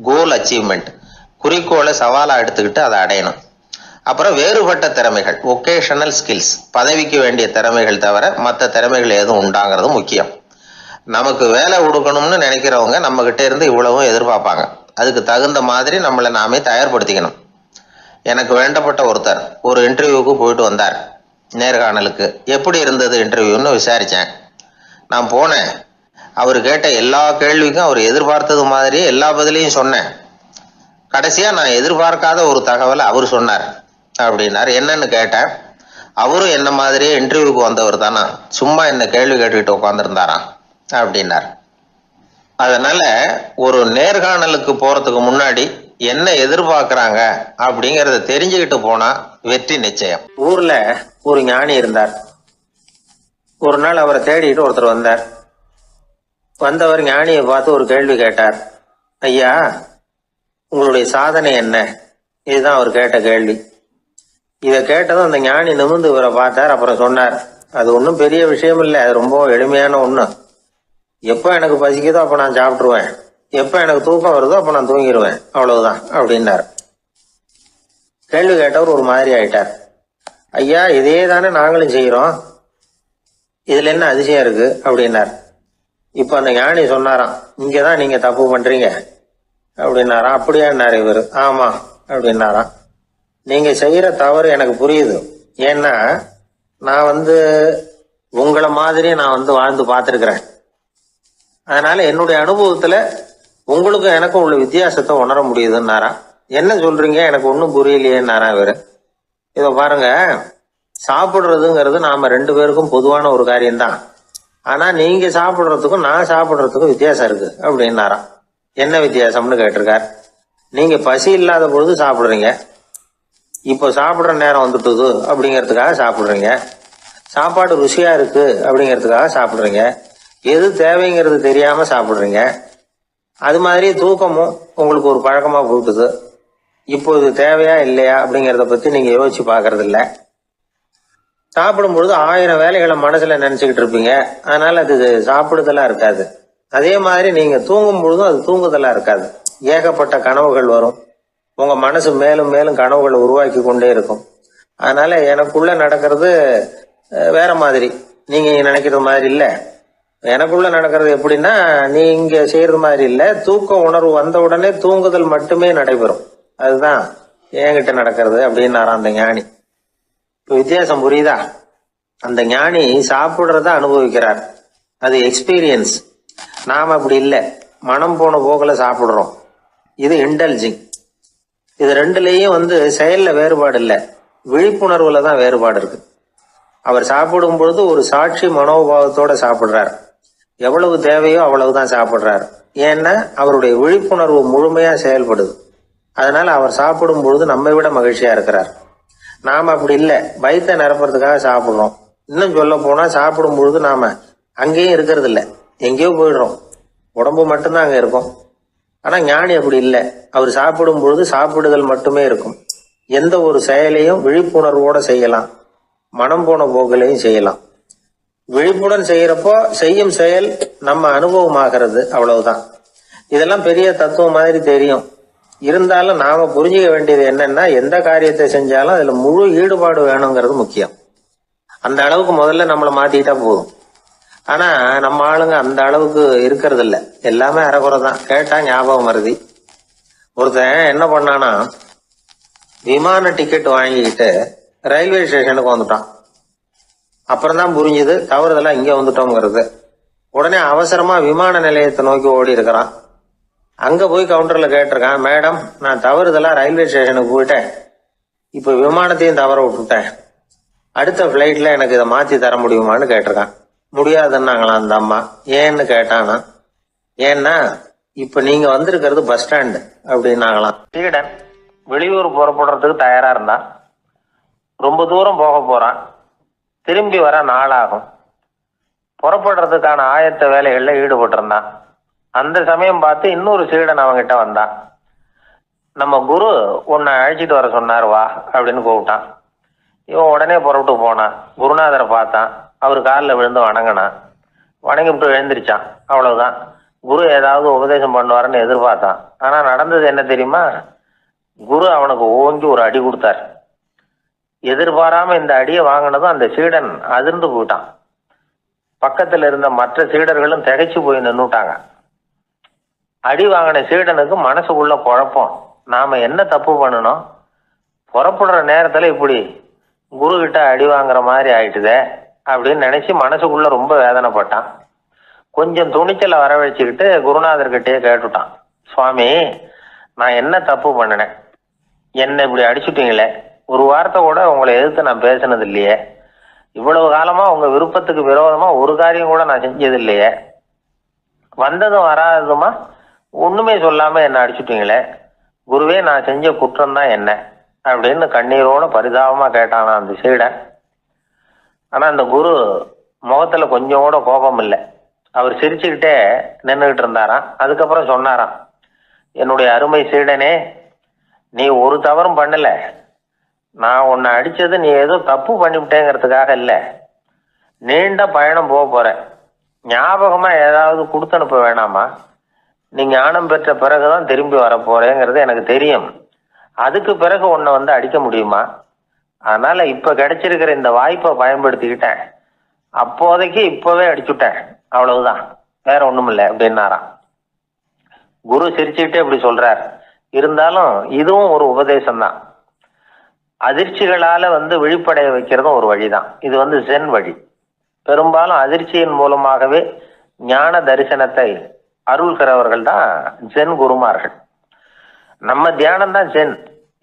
S1: கோல் அச்சீவ்மெண்ட். குறிக்கோளை சவாலாக எடுத்துக்கிட்டு அதை அடையணும். அப்புறம் வேறுபட்ட திறமைகள், ஒகேஷனல் ஸ்கில்ஸ். பதவிக்கு வேண்டிய திறமைகள் தவிர மற்ற திறமைகள் எதுவும் உண்டாங்கிறது முக்கியம். நமக்கு வேலை கொடுக்கணும்னு நினைக்கிறவங்க நம்ம கிட்ட இருந்து இவ்வளவும் எதிர்பார்ப்பாங்க. அதுக்கு தகுந்த மாதிரி நம்மளை நாமே தயார்படுத்திக்கணும். எனக்கு வேண்டப்பட்ட ஒருத்தர் ஒரு இன்டர்வியூவுக்கு போயிட்டு வந்தார், நேர்காணலுக்கு. எப்படி இருந்தது இன்டர்வியூன்னு விசாரித்தேன். நான் போனேன். அவர் கேட்ட எல்லா கேள்விக்கும் அவர் எதிர்பார்த்தது மாதிரியே எல்லா பதிலையும் சொன்னேன். கடைசியாக நான் எதிர்பார்க்காத ஒரு தகவலை அவர் சொன்னார் அப்படின்னார். என்னன்னு கேட்டேன். அவரும் என்ன மாதிரியே இன்டர்வியூக்கு வந்தவர் தானா, சும்மா என்ன கேள்வி கேட்டுக்கிட்டு உட்காந்துருந்தாராம் அப்படின்னார். அதனால ஒரு நேர்காணலுக்கு போறதுக்கு முன்னாடி என்ன எதிர்பார்க்கறாங்க அப்படிங்கறத தெரிஞ்சுக்கிட்டு போனா வெற்றி நிச்சயம். ஊர்ல ஒரு ஞானி இருந்தார். ஒரு நாள் அவரை தேடிட்டு ஒருத்தர் வந்தார். வந்தவர் ஞானியை பார்த்து ஒரு கேள்வி கேட்டார். ஐயா, உங்களுடைய சாதனை என்ன? இதுதான் அவர் கேட்ட கேள்வி. இதை கேட்டதும் அந்த ஞானி நிமிர்ந்து இவரை பார்த்தார். அப்புறம் சொன்னார், அது ஒன்றும் பெரிய விஷயம் இல்லை, அது ரொம்ப எளிமையான ஒண்ணு. எப்போ எனக்கு பசிக்குதோ அப்போ நான் சாப்பிட்டுருவேன், எப்போ எனக்கு தூக்கம் வருதோ அப்போ நான் தூங்கிடுவேன், அவ்வளவுதான் அப்படின்னார். கேள்வி கேட்டவர் ஒரு மாதிரி ஆயிட்டார். ஐயா, இதே தானே நாங்களும் செய்கிறோம், இதுல என்ன அதிசயம் இருக்கு அப்படின்னார். இப்போ அந்த ஞானி சொன்னாராம், இங்கே தான் நீங்கள் தப்பு பண்ணுறீங்க அப்படின்னாராம். அப்படியான்னாரு இவர். ஆமாம் அப்படின்னாராம். நீங்கள் செய்கிற தவறு எனக்கு புரியுது. ஏன்னா நான் உங்களை மாதிரி நான் வாழ்ந்து பார்த்துருக்குறேன். அதனால என்னுடைய அனுபவத்துல உங்களுக்கும் எனக்கும் உள்ள வித்தியாசத்தை உணர முடியுதுன்னாராம். என்ன சொல்றீங்க, எனக்கு ஒன்றும் புரியலையேன்னாரா இவரு. இதை பாருங்க, சாப்பிடுறதுங்கிறது நாம ரெண்டு பேருக்கும் பொதுவான ஒரு காரியம்தான். ஆனா நீங்க சாப்பிடுறதுக்கும் நான் சாப்பிடுறதுக்கும் வித்தியாசம் இருக்கு அப்படின்னாராம். என்ன வித்தியாசம்னு கேட்டிருக்கார். நீங்க பசி இல்லாத பொழுது சாப்பிடுறீங்க, இப்போ சாப்பிடுற நேரம் வந்துட்டுது அப்படிங்கிறதுக்காக சாப்பிடுறீங்க. சாப்பாடு ருசியா இருக்கு அப்படிங்கிறதுக்காக சாப்பிடுறீங்க. எது தேவைங்கிறது தெரியாம சாப்பிடுறீங்க. அது மாதிரி தூக்கமும் உங்களுக்கு ஒரு பழக்கமா போட்டுது. இப்போ இது தேவையா இல்லையா அப்படிங்கிறத பத்தி நீங்க யோசிச்சு பாக்குறது இல்ல. சாப்பிடும் பொழுது 1000 வேலைகளை மனசுல நினைச்சுக்கிட்டு இருப்பீங்க. அதனால அது சாப்பிடுதலா இருக்காது. அதே மாதிரி நீங்க தூங்கும் பொழுதும் அது தூங்குதலா இருக்காது. ஏகப்பட்ட கனவுகள் வரும். உங்க மனசு மேலும் மேலும் கனவுகளை உருவாக்கி கொண்டே இருக்கும். அதனால எனக்குள்ள நடக்கிறது வேற மாதிரி, நீங்க நினைக்கிறது மாதிரி இல்ல. எனக்குள்ள நடக்கிறது எப்படின்னா, நீங்க செய்யறது மாதிரி இல்ல. தூக்க உணர்வு வந்த உடனே தூங்குதல் மட்டுமே நடைபெறும். அதுதான் என்கிட்ட நடக்கிறது அப்படின்னாராம் அந்த ஞானி. வித்தியாசம் புரியுதா? அந்த ஞானி சாப்பிடுறத அனுபவிக்கிறார், அது எக்ஸ்பீரியன்ஸ். நாம அப்படி இல்லை, மனம் போன போக்குல சாப்பிடுறோம். இது இன்டெலிஜிங். இது ரெண்டுலயும் செயல்ல வேறுபாடு இல்லை, விழிப்புணர்வுல தான் வேறுபாடு இருக்கு. அவர் சாப்பிடும் பொழுது ஒரு சாட்சி மனோபாவத்தோட சாப்பிடுறார். எவ்வளவு தேவையோ அவ்வளவுதான் சாப்பிடுறார். ஏன்னா அவருடைய விழிப்புணர்வு முழுமையா செயல்படுது. அதனால அவர் சாப்பிடும் பொழுது நம்மை விட மகிழ்ச்சியா இருக்கிறார். நாம அப்படி இல்லை, வயிற்றை நிரப்புறதுக்காக சாப்பிடுறோம். இன்னும் சொல்ல போனா சாப்பிடும் பொழுது நாம அங்கேயும் இருக்கிறது இல்லை, எங்கேயோ போயிடுறோம். உடம்பு மட்டும்தான் அங்க இருக்கும். ஆனா ஞானி அப்படி இல்லை. அவர் சாப்பிடும் பொழுது சாப்பிடுதல் மட்டுமே இருக்கும். எந்த ஒரு செயலையும் விழிப்புணர்வோட செய்யலாம், மனம் போன போக்கிலையும் செய்யலாம். விழிப்புடன் செய்யறப்போ செய்யும் செயல் நம்ம அனுபவமாகிறது, அவ்வளவுதான். இதெல்லாம் பெரிய தத்துவம் மாதிரி தெரியும். இருந்தாலும் நாம புரிஞ்சுக்க வேண்டியது என்னன்னா, எந்த காரியத்தை செஞ்சாலும் அதுல முழு ஈடுபாடு வேணுங்கிறது முக்கியம். அந்த அளவுக்கு முதல்ல நம்மளை மாத்திக்கிட்டா போதும். ஆனா நம்ம ஆளுங்க அந்த அளவுக்கு இருக்கிறது இல்ல, எல்லாமே அரைகுறை தான். கேட்டா ஞாபகம் மருதி. ஒருத்தன் என்ன பண்ணானா, விமான டிக்கெட் வாங்கிக்கிட்டு ரயில்வே ஸ்டேஷனுக்கு வந்துட்டான். அப்புறம் தான் புரிஞ்சுது தவறுதெல்லாம் இங்க வந்துட்டோங்கிறது. உடனே அவசரமா விமான நிலையத்தை நோக்கி ஓடி இருக்கிறான். அங்கே போய் கவுண்டரில் கேட்டிருக்கான், மேடம் நான் தவறுதெல்லாம் ரயில்வே ஸ்டேஷனுக்கு போயிட்டேன், இப்போ விமானத்தையும் தவற விட்டுட்டேன், அடுத்த ஃப்ளைட்டில் எனக்கு இதை மாற்றி தர முடியுமான்னு கேட்டிருக்கான். முடியாதுன்னாங்களாம் அந்த அம்மா. ஏன்னு கேட்டானா, ஏன்னா இப்போ நீங்கள் வந்திருக்கிறது பஸ் ஸ்டாண்டு அப்படின்னாங்களாம். சீடன் வெளியூர் புறப்படுறதுக்கு தயாராக இருந்தான். ரொம்ப தூரம் போக போகிறான், திரும்பி வர நாளாகும். புறப்படுறதுக்கான ஆயத்த வேலைகளில் ஈடுபட்டிருந்தான். அந்த சமயம் பார்த்து இன்னொரு சீடன் அவங்கிட்ட வந்தான். நம்ம குரு உன்னை அழைச்சிட்டு வர சொன்னார் வா அப்படின்னு கூப்பிட்டான். இவன் உடனே புறப்பட்டு போனான். குருநாதரை பார்த்தான். அவர் காலில் விழுந்து வணங்கினான். வணங்கிவிட்டு எழுந்திரிச்சான். அவ்வளவுதான். குரு ஏதாவது உபதேசம் பண்ணுவாருன்னு எதிர்பார்த்தான். ஆனால் நடந்தது என்ன தெரியுமா? குரு அவனுக்கு ஓங்கி ஒரு அடி கொடுத்தார். எதிர்பாராம இந்த அடியை வாங்கினதும் அந்த சீடன் அதிர்ந்து போயிட்டான். பக்கத்தில் இருந்த மற்ற சீடர்களும் திகைச்சு போய் நின்றுட்டாங்க. அடி வாங்கின சீடனுக்கு மனசுக்குள்ள குழப்பம். நாம என்ன தப்பு பண்ணணும், புறப்படுற நேரத்துல இப்படி குரு கிட்ட அடி வாங்குற மாதிரி ஆயிட்டுதே அப்படின்னு நினைச்சு மனசுக்குள்ள ரொம்ப வேதனைப்பட்டான். கொஞ்சம் துணிச்சலை வரவழைச்சுக்கிட்டு குருநாதர்கிட்டயே கேட்டுட்டான், சுவாமி நான் என்ன தப்பு பண்ணினேன், என்னை இப்படி அடிச்சுட்டீங்களே, ஒரு வார்த்தை கூட உங்களை எதிர்த்து நான் பேசினது இல்லையே, இவ்வளவு காலமா உங்க விருப்பத்துக்கு விரோதமா ஒரு காரியம் கூட நான் செஞ்சது இல்லையே, வந்ததும் வராததுமா ஒண்ணுமே சொல்லாம என்ன அடிச்சுட்டீங்களே, குருவே நான் செஞ்ச குற்றம் தான் என்ன அப்படின்னு கண்ணீரோட பரிதாபமா கேட்டானா அந்த சீடன். ஆனா அந்த குரு முகத்துல கொஞ்சம் கூட கோபம் இல்லை. அவர் சிரிச்சுக்கிட்டே நின்றுகிட்டு இருந்தாராம். அதுக்கப்புறம் சொன்னாராம், என்னுடைய அருமை சீடனே, நீ ஒரு தவறும் பண்ணல, நான் உன்னை அடிச்சது நீ ஏதோ தப்பு பண்ணிவிட்டேங்கிறதுக்காக இல்லை, நீண்ட பயணம் போக போறேன், ஞாபகமா ஏதாவது கொடுத்து அனுப்ப வேணாமா, நீ ஞானம் பெற்ற பிறகுதான் திரும்பி வர போறேங்கிறது எனக்கு தெரியும், அதுக்கு பிறகு உன்னை வந்து அடிக்க முடியுமா, அதனால இப்ப கிடைச்சிருக்கிற இந்த வாய்ப்பை பயன்படுத்திக்கிட்டேன், அப்போதைக்கு இப்பவே அடிச்சுட்டேன், அவ்வளவுதான், வேற ஒண்ணும் இல்லை அப்படின்னாராம். குரு சிரிச்சுக்கிட்டே இப்படி சொல்றார். இருந்தாலும் இதுவும் ஒரு உபதேசம் தான். அதிர்ச்சிகளால விழிப்படைய வைக்கிறதும் ஒரு வழிதான். இது ஜென் வழி. பெரும்பாலும் அதிர்ச்சியின் மூலமாகவே ஞான தரிசனத்தை அருள்கிறவர்கள் தான் ஜென் குருமார்கள். நம்ம தியானம் தான் ஜென்.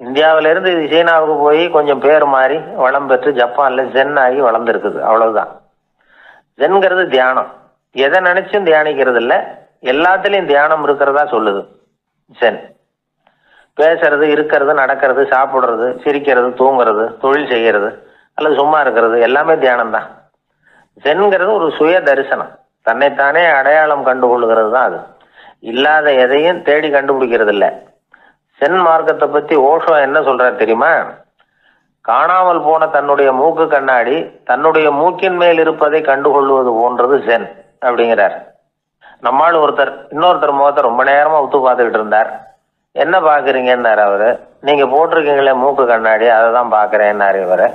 S1: இந்தியாவிலிருந்து இது சீனாவுக்கு போய் கொஞ்சம் பேர் மாறி வளம் பெற்று ஜப்பான்ல ஜென் ஆகி வளர்ந்துருக்குது, அவ்வளவுதான். ஜென்கிறது தியானம். எதை நினைச்சும் தியானிக்கிறது இல்லை, எல்லாத்துலயும் தியானம் இருக்கிறதா சொல்லுது ஜென். பேசுறது, இருக்கிறது, நடக்கிறது, சாப்பிடுறது, சிரிக்கிறது, தூங்குறது, தொழில் செய்யறது அல்லது சும்மா இருக்கிறது எல்லாமே தியானம் தான். ஜென்கிறது ஒரு சுய தரிசனம், தன்னைத்தானே அடையாளம் கண்டுகொள்ளுகிறது தான் அது. இல்லாத எதையும் தேடி கண்டுபிடிக்கிறது இல்லை. சென் மார்க்கத்தை பத்தி ஓஷோ என்ன சொல்றாரு தெரியுமா? காணாமல் போன தன்னுடைய மூக்கு கண்ணாடி தன்னுடைய மூக்கின் மேல் இருப்பதை கண்டுகொள்வது போன்றது சென் அப்படிங்கிறார். நம்மால் இன்னொருத்தர் முகத்தை ரொம்ப நேரமா உத்து பார்த்துக்கிட்டு இருந்தார். என்ன பாக்குறீங்கன்னாரு அவரு. நீங்க போட்டிருக்கீங்களே மூக்கு கண்ணாடி, அதை தான் பாக்குறேன்னாரு இவரு.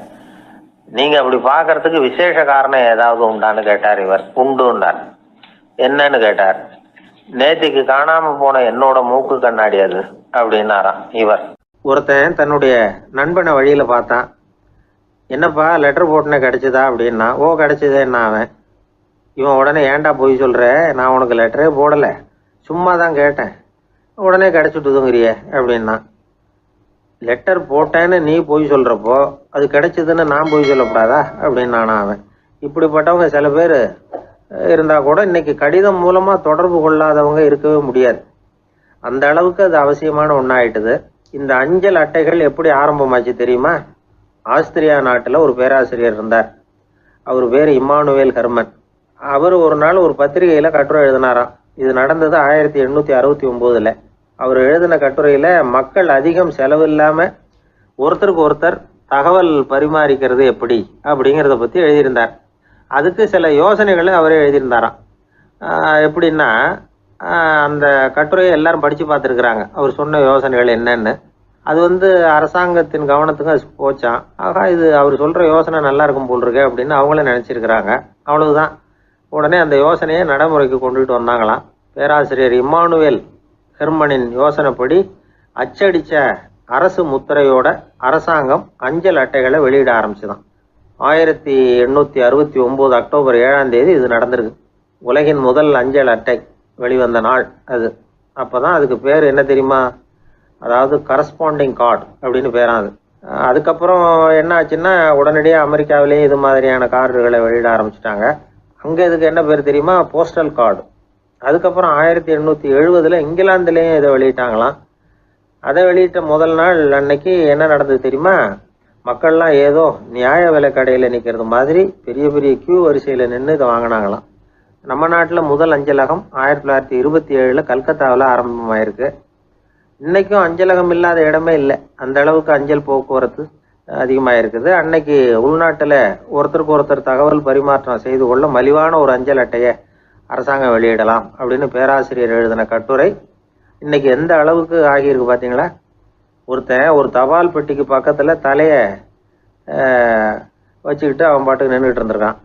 S1: நீங்க அப்படி பாக்குறதுக்கு விசேஷ காரணம் ஏதாவது உண்டான்னு கேட்டார் இவர். உண்டுன்னார். என்னன்னு கேட்டார். நேத்திக்கு காணாம போன என்னோட மூக்கு கண்ணாடி அது அப்படின்னாராம் இவர். ஒருத்தன் தன்னுடைய நண்பனை வழியில பார்த்தான். என்னப்பா லெட்டர் போட்டுனே கிடைச்சதா அப்படின்னா. ஓ கிடைச்சதேன்னா அவன். இவன் உடனே ஏன்டா போய் சொல்ற, நான் உனக்கு லெட்டரே போடல, சும்மா தான் கேட்டேன், உடனே கிடைச்சிட்டுதுங்கிறிய அப்படின்னா. லெட்டர் போட்டேன்னு நீ போய் சொல்றப்போ அது கிடைச்சதுன்னு நான் போய் சொல்லக்கூடாதா அப்படின்னானா அவன். இப்படிப்பட்டவங்க சில பேர் இருந்தா கூட இன்னைக்கு கடிதம் மூலமா தொடர்பு கொள்ளாதவங்க இருக்கவே முடியாது. அந்த அளவுக்கு அது அவசியமான ஒன்னாயிட்டுது. இந்த அஞ்சல் அட்டைகள் எப்படி ஆரம்பமாச்சு தெரியுமா? ஆஸ்திரியா நாட்டுல ஒரு பேராசிரியர் இருந்தார். அவர் பேர் இம்மானுவேல் ஹெர்மன். அவர் ஒரு நாள் ஒரு பத்திரிகையில கட்டுரை எழுதினாராம். இது நடந்தது 1869. அவர் எழுதின கட்டுரையில மக்கள் அதிகம் செலவில்லாம ஒருத்தருக்கு ஒருத்தர் தகவல் பரிமாறிக்கிறது எப்படி அப்படிங்கிறத பத்தி எழுதியிருந்தார். அதுக்கு சில யோசனைகளை அவரே எழுதியிருந்தாராம். எப்படின்னா, அந்த கட்டுரையை எல்லாரும் படிச்சு பார்த்துருக்குறாங்க. அவர் சொன்ன யோசனைகள் என்னன்னு. அது அரசாங்கத்தின் கவனத்துக்கு அது போச்சான். ஆகா, இது அவர் சொல்ற யோசனை நல்லா இருக்கும் போல் இருக்கு அப்படின்னு அவங்களே நினைச்சிருக்கிறாங்க. அவ்வளவுதான். உடனே அந்த யோசனையை நடைமுறைக்கு கொண்டுகிட்டு வந்தாங்களாம். பேராசிரியர் இம்மானுவேல் ஹெர்மனின் யோசனைப்படி அச்சடிச்ச அரசு முத்திரையோட அரசாங்கம் அஞ்சல் அட்டைகளை வெளியிட ஆரம்பிச்சுதான். 1869 அக்டோபர் 7 இது நடந்திருக்கு. உலகின் முதல் அஞ்சல் அட்டை வெளிவந்த நாள் அது. அப்போ தான் அதுக்கு பேர் என்ன தெரியுமா? அதாவது கரஸ்பாண்டிங் கார்டு அப்படின்னு பேரான் அது. அதுக்கப்புறம் என்ன ஆச்சுன்னா உடனடியாக அமெரிக்காவிலேயே இது மாதிரியான கார்டுகளை வெளியிட ஆரம்பிச்சிட்டாங்க. அங்கே இதுக்கு என்ன பேர் தெரியுமா? Postal card. அதுக்கப்புறம் 1870 இங்கிலாந்துலேயும் இதை வெளியிட்டாங்களாம். அதை வெளியிட்ட முதல் நாள் அன்னைக்கு என்ன நடந்தது தெரியுமா? மக்கள்லாம் ஏதோ நியாய விலை கடையில் நிற்கிறது மாதிரி பெரிய பெரிய கியூ வரிசையில் நின்று இதை வாங்கினாங்களாம். நம்ம நாட்டில் முதல் அஞ்சலகம் 1927 கல்கத்தாவில் ஆரம்பமாயிருக்கு. இன்னைக்கும் அஞ்சலகம் இல்லாத இடமே இல்லை. அந்த அளவுக்கு அஞ்சல் போக்குவரத்து அதிகமாக இருக்குது. அன்னைக்கு உள்நாட்டில் ஒருத்தருக்கு ஒருத்தர் தகவல் பரிமாற்றம் செய்து கொள்ள மலிவான ஒரு அஞ்சல் அட்டையை அரசாங்கம் வெளியிடலாம் அப்படின்னு பேராசிரியர் எழுதின கட்டுரை இன்னைக்கு எந்த அளவுக்கு ஆகியிருக்கு பார்த்தீங்களா? ஒருத்தன் ஒரு தபால் பெட்டிக்கு பக்கத்தில் தலையை வச்சுக்கிட்டு அவன் பாட்டுக்கு நின்றுட்டு இருந்திருக்கான்.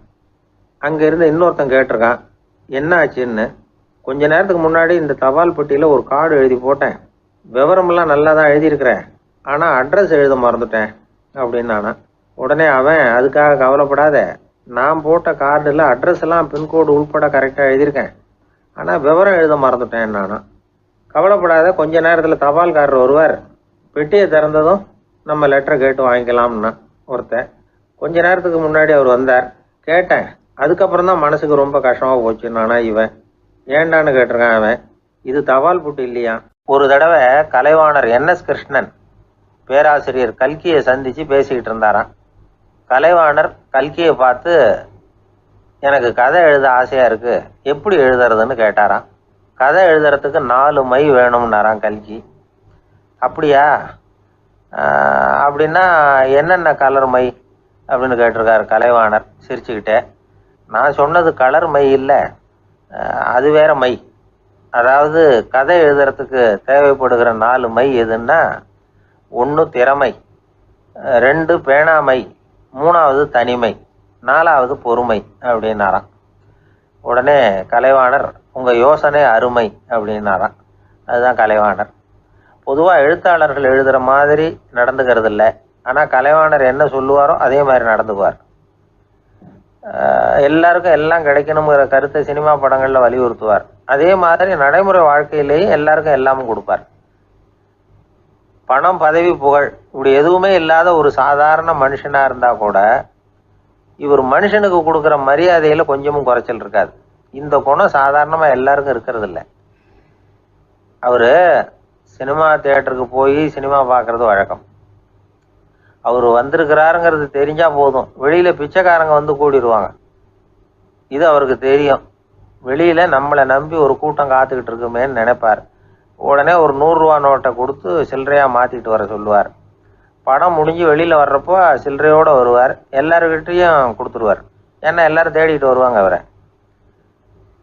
S1: அங்கேருந்து இன்னொருத்தன் கேட்டிருக்கான் என்ன ஆச்சுன்னு. கொஞ்ச நேரத்துக்கு முன்னாடி இந்த தபால் பெட்டியில் ஒரு கார்டு எழுதி போட்டேன், விவரமெல்லாம் நல்லா தான் எழுதியிருக்கிறேன், ஆனால் அட்ரஸ் எழுத மறந்துட்டேன் அப்படின்னு நானா. உடனே அவன் அதுக்காக கவலைப்படாத, நான் போட்ட கார்டில் அட்ரஸ் எல்லாம் பின்கோடு உள்பட கரெக்டாக எழுதியிருக்கேன், ஆனால் விவரம் எழுத மறந்துட்டேன் நானா. கவலைப்படாத, கொஞ்ச நேரத்தில் தபால்காரர் வருவார், பெட்டியை திறந்ததும் நம்ம லெட்டரை கேட்டு வாங்கிக்கலாம்னா ஒருத்தன். கொஞ்ச நேரத்துக்கு முன்னாடி அவர் வந்தார், கேட்டேன், அதுக்கப்புறம் தான் மனசுக்கு ரொம்ப கஷ்டமாக போச்சு நானா. இவன் ஏண்டான்னு கேட்டிருக்கான். அவன் இது தபால் புட்டு இல்லையா. ஒரு தடவை கலைவாணர் NS கிருஷ்ணன் பேராசிரியர் கல்கியை சந்தித்து பேசிக்கிட்டு இருந்தாராம். கலைவாணர் கல்கியை பார்த்து எனக்கு கதை எழுத ஆசையாக இருக்குது, எப்படி எழுதுறதுன்னு கேட்டாராம். கதை எழுதுறதுக்கு 4 மை வேணும்னாராம் கல்கி. அப்படியா, அப்படின்னா என்னென்ன கலர் மை அப்படின்னு கேட்டிருக்காரு கலைவாணர் சிரிச்சுக்கிட்டே. நான் சொன்னது கலர் மை இல்லை, அது வேற மை. அதாவது கதை எழுதுறதுக்கு தேவைப்படுகிற 4 மை எதுன்னா, 1 திறமை, 2 பேணாமை, 3வது தனிமை, 4வது பொறுமை அப்படின்னாராம். உடனே கலைவாணர் உங்கள் யோசனை அருமை அப்படின்னாராம். அதுதான் கலைவாணர். பொதுவாக எழுத்தாளர்கள் எழுதுகிற மாதிரி நடந்துக்கிறது இல்லை, ஆனால் கலைவாணர் என்ன சொல்லுவாரோ அதே மாதிரி நடந்துக்குவார். எல்லாருக்கும் எல்லாம் கிடைக்கணுங்கிற கருத்தை சினிமா படங்களில் வலியுறுத்துவார். அதே மாதிரி நடைமுறை வாழ்க்கையிலேயே எல்லாருக்கும் எல்லாமும் கொடுப்பார். பணம், பதவி, புகழ் இப்படி எதுவுமே இல்லாத ஒரு சாதாரண மனுஷனாக இருந்தால் கூட இவர் மனுஷனுக்கு கொடுக்குற மரியாதையில் கொஞ்சமும் குறைச்சல் இருக்காது. இந்த குணம் சாதாரணமாக எல்லாருக்கும் இருக்கிறது இல்லை. அவர் சினிமா தியேட்டருக்கு போய் சினிமா பார்க்குறது வழக்கம். அவர் வந்திருக்கிறாருங்கிறது தெரிஞ்சால் போதும், வெளியில் பிச்சைக்காரங்க வந்து கூடிடுவாங்க. இது அவருக்கு தெரியும். வெளியில் நம்மளை நம்பி ஒரு கூட்டம் காத்துக்கிட்டு இருக்குமேன்னு நினைப்பார். உடனே ஒரு 100 ரூபா நோட்டை கொடுத்து சில்லறையாக மாற்றிட்டு வர சொல்லுவார். படம் முடிஞ்சு வெளியில் வர்றப்போ சில்லறையோடு வருவார், எல்லாருக்கிட்டையும் கொடுத்துருவார். ஏன்னா எல்லாரும் தேடிட்டு வருவாங்க அவரை.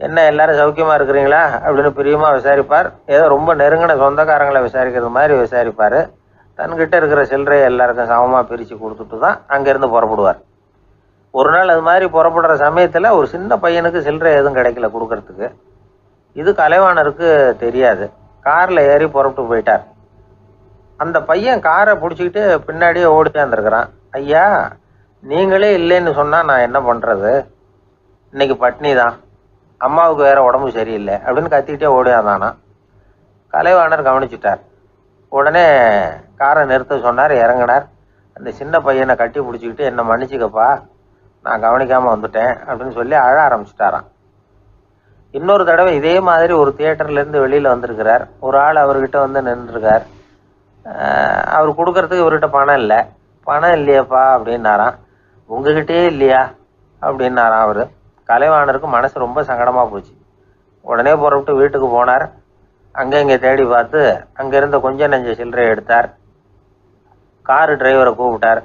S1: என்ன எல்லாரும் சௌக்கியமாக இருக்கிறீங்களா அப்படின்னு பிரியமாக விசாரிப்பார். ஏதோ ரொம்ப நெருங்கின சொந்தக்காரங்களை விசாரிக்கிறது மாதிரி விசாரிப்பார். தன்கிட்ட இருக்கிற சில்லறையை எல்லாருக்கும் சமமாக பிரித்து கொடுத்துட்டு தான் அங்கேருந்து புறப்படுவார். ஒரு நாள் அது மாதிரி புறப்படுற சமயத்தில் ஒரு சின்ன பையனுக்கு சில்லறை எதுவும் கிடைக்கல கொடுக்கறதுக்கு. இது கலைவாணருக்கு தெரியாது. காரில் ஏறி புறப்பட்டு போயிட்டார். அந்த பையன் காரை பிடிச்சிக்கிட்டு பின்னாடியே ஓடிச்சாந்துருக்கிறான். ஐயா, நீங்களே இல்லைன்னு சொன்னால் நான் என்ன பண்ணுறது, இன்னைக்கு பட்னி தான், அம்மாவுக்கு வேற உடம்பு சரியில்லை அப்படின்னு கத்திக்கிட்டே ஓடியாந்தானா. கலைவாணர் கவனிச்சுட்டார். உடனே காரை நிறுத்த சொன்னார், இறங்கினார். அந்த சின்ன பையனை கட்டி பிடிச்சிக்கிட்டு என்னை மன்னிச்சுக்கப்பா, நான் கவனிக்காமல் வந்துட்டேன் அப்படின்னு சொல்லி அழ ஆரம்பிச்சிட்டாராம். இன்னொரு தடவை இதே மாதிரி ஒரு தியேட்டர்லேருந்து வெளியில் வந்திருக்கிறார். ஒரு ஆள் அவர்கிட்ட வந்து நின்றுருக்கார். அவர் கொடுக்கறதுக்கு இவர்கிட்ட பணம் இல்லை. பணம் இல்லையாப்பா அப்படின்னாராம். உங்ககிட்டே இல்லையா அப்படின்னாராம் அவர். கலைவாணருக்கு மனசு ரொம்ப சங்கடமாக போச்சு. உடனே புறப்பட்டு வீட்டுக்கு போனார். அங்கே இங்கே தேடி பார்த்து அங்கே இருந்த கொஞ்சம் நெஞ்ச சில்லறையை எடுத்தார். காரு டிரைவரை கூப்பிட்டார்.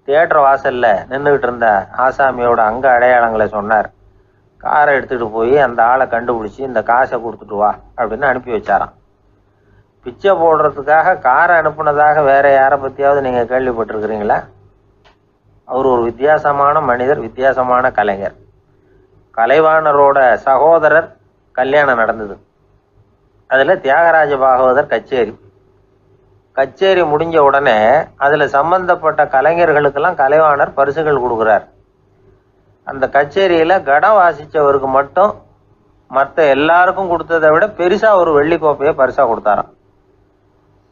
S1: தியேட்டர் வாசலில் நின்றுக்கிட்டு இருந்த ஆசாமியோட அங்கே அடையாளங்களை சொன்னார். காரை எடுத்துகிட்டு போய் அந்த ஆளை கண்டுபிடிச்சி இந்த காசை கொடுத்துட்டு வா அப்படின்னு அனுப்பி வச்சாராம். பிச்சை போடுறதுக்காக காரை அனுப்புனதாக வேற யாரை பற்றியாவது நீங்கள் கேள்விப்பட்டிருக்கிறீங்களா? அவர் ஒரு வித்தியாசமான மனிதர், வித்தியாசமான கலைஞர். கலைவாணரோட சகோதரர் கல்யாணம் நடந்தது. அதில் தியாகராஜ பாகவதர் கச்சேரி முடிஞ்ச உடனே அதில் சம்பந்தப்பட்ட கலைஞர்களுக்கெல்லாம் கலைவாணர் பரிசுகள் கொடுக்குறார். அந்த கச்சேரியில் கடம் வாசித்தவருக்கு மட்டும் மற்ற எல்லாருக்கும் கொடுத்ததை விட பெருசா ஒரு வெள்ளி கோப்பையை பரிசா கொடுத்தாராம்.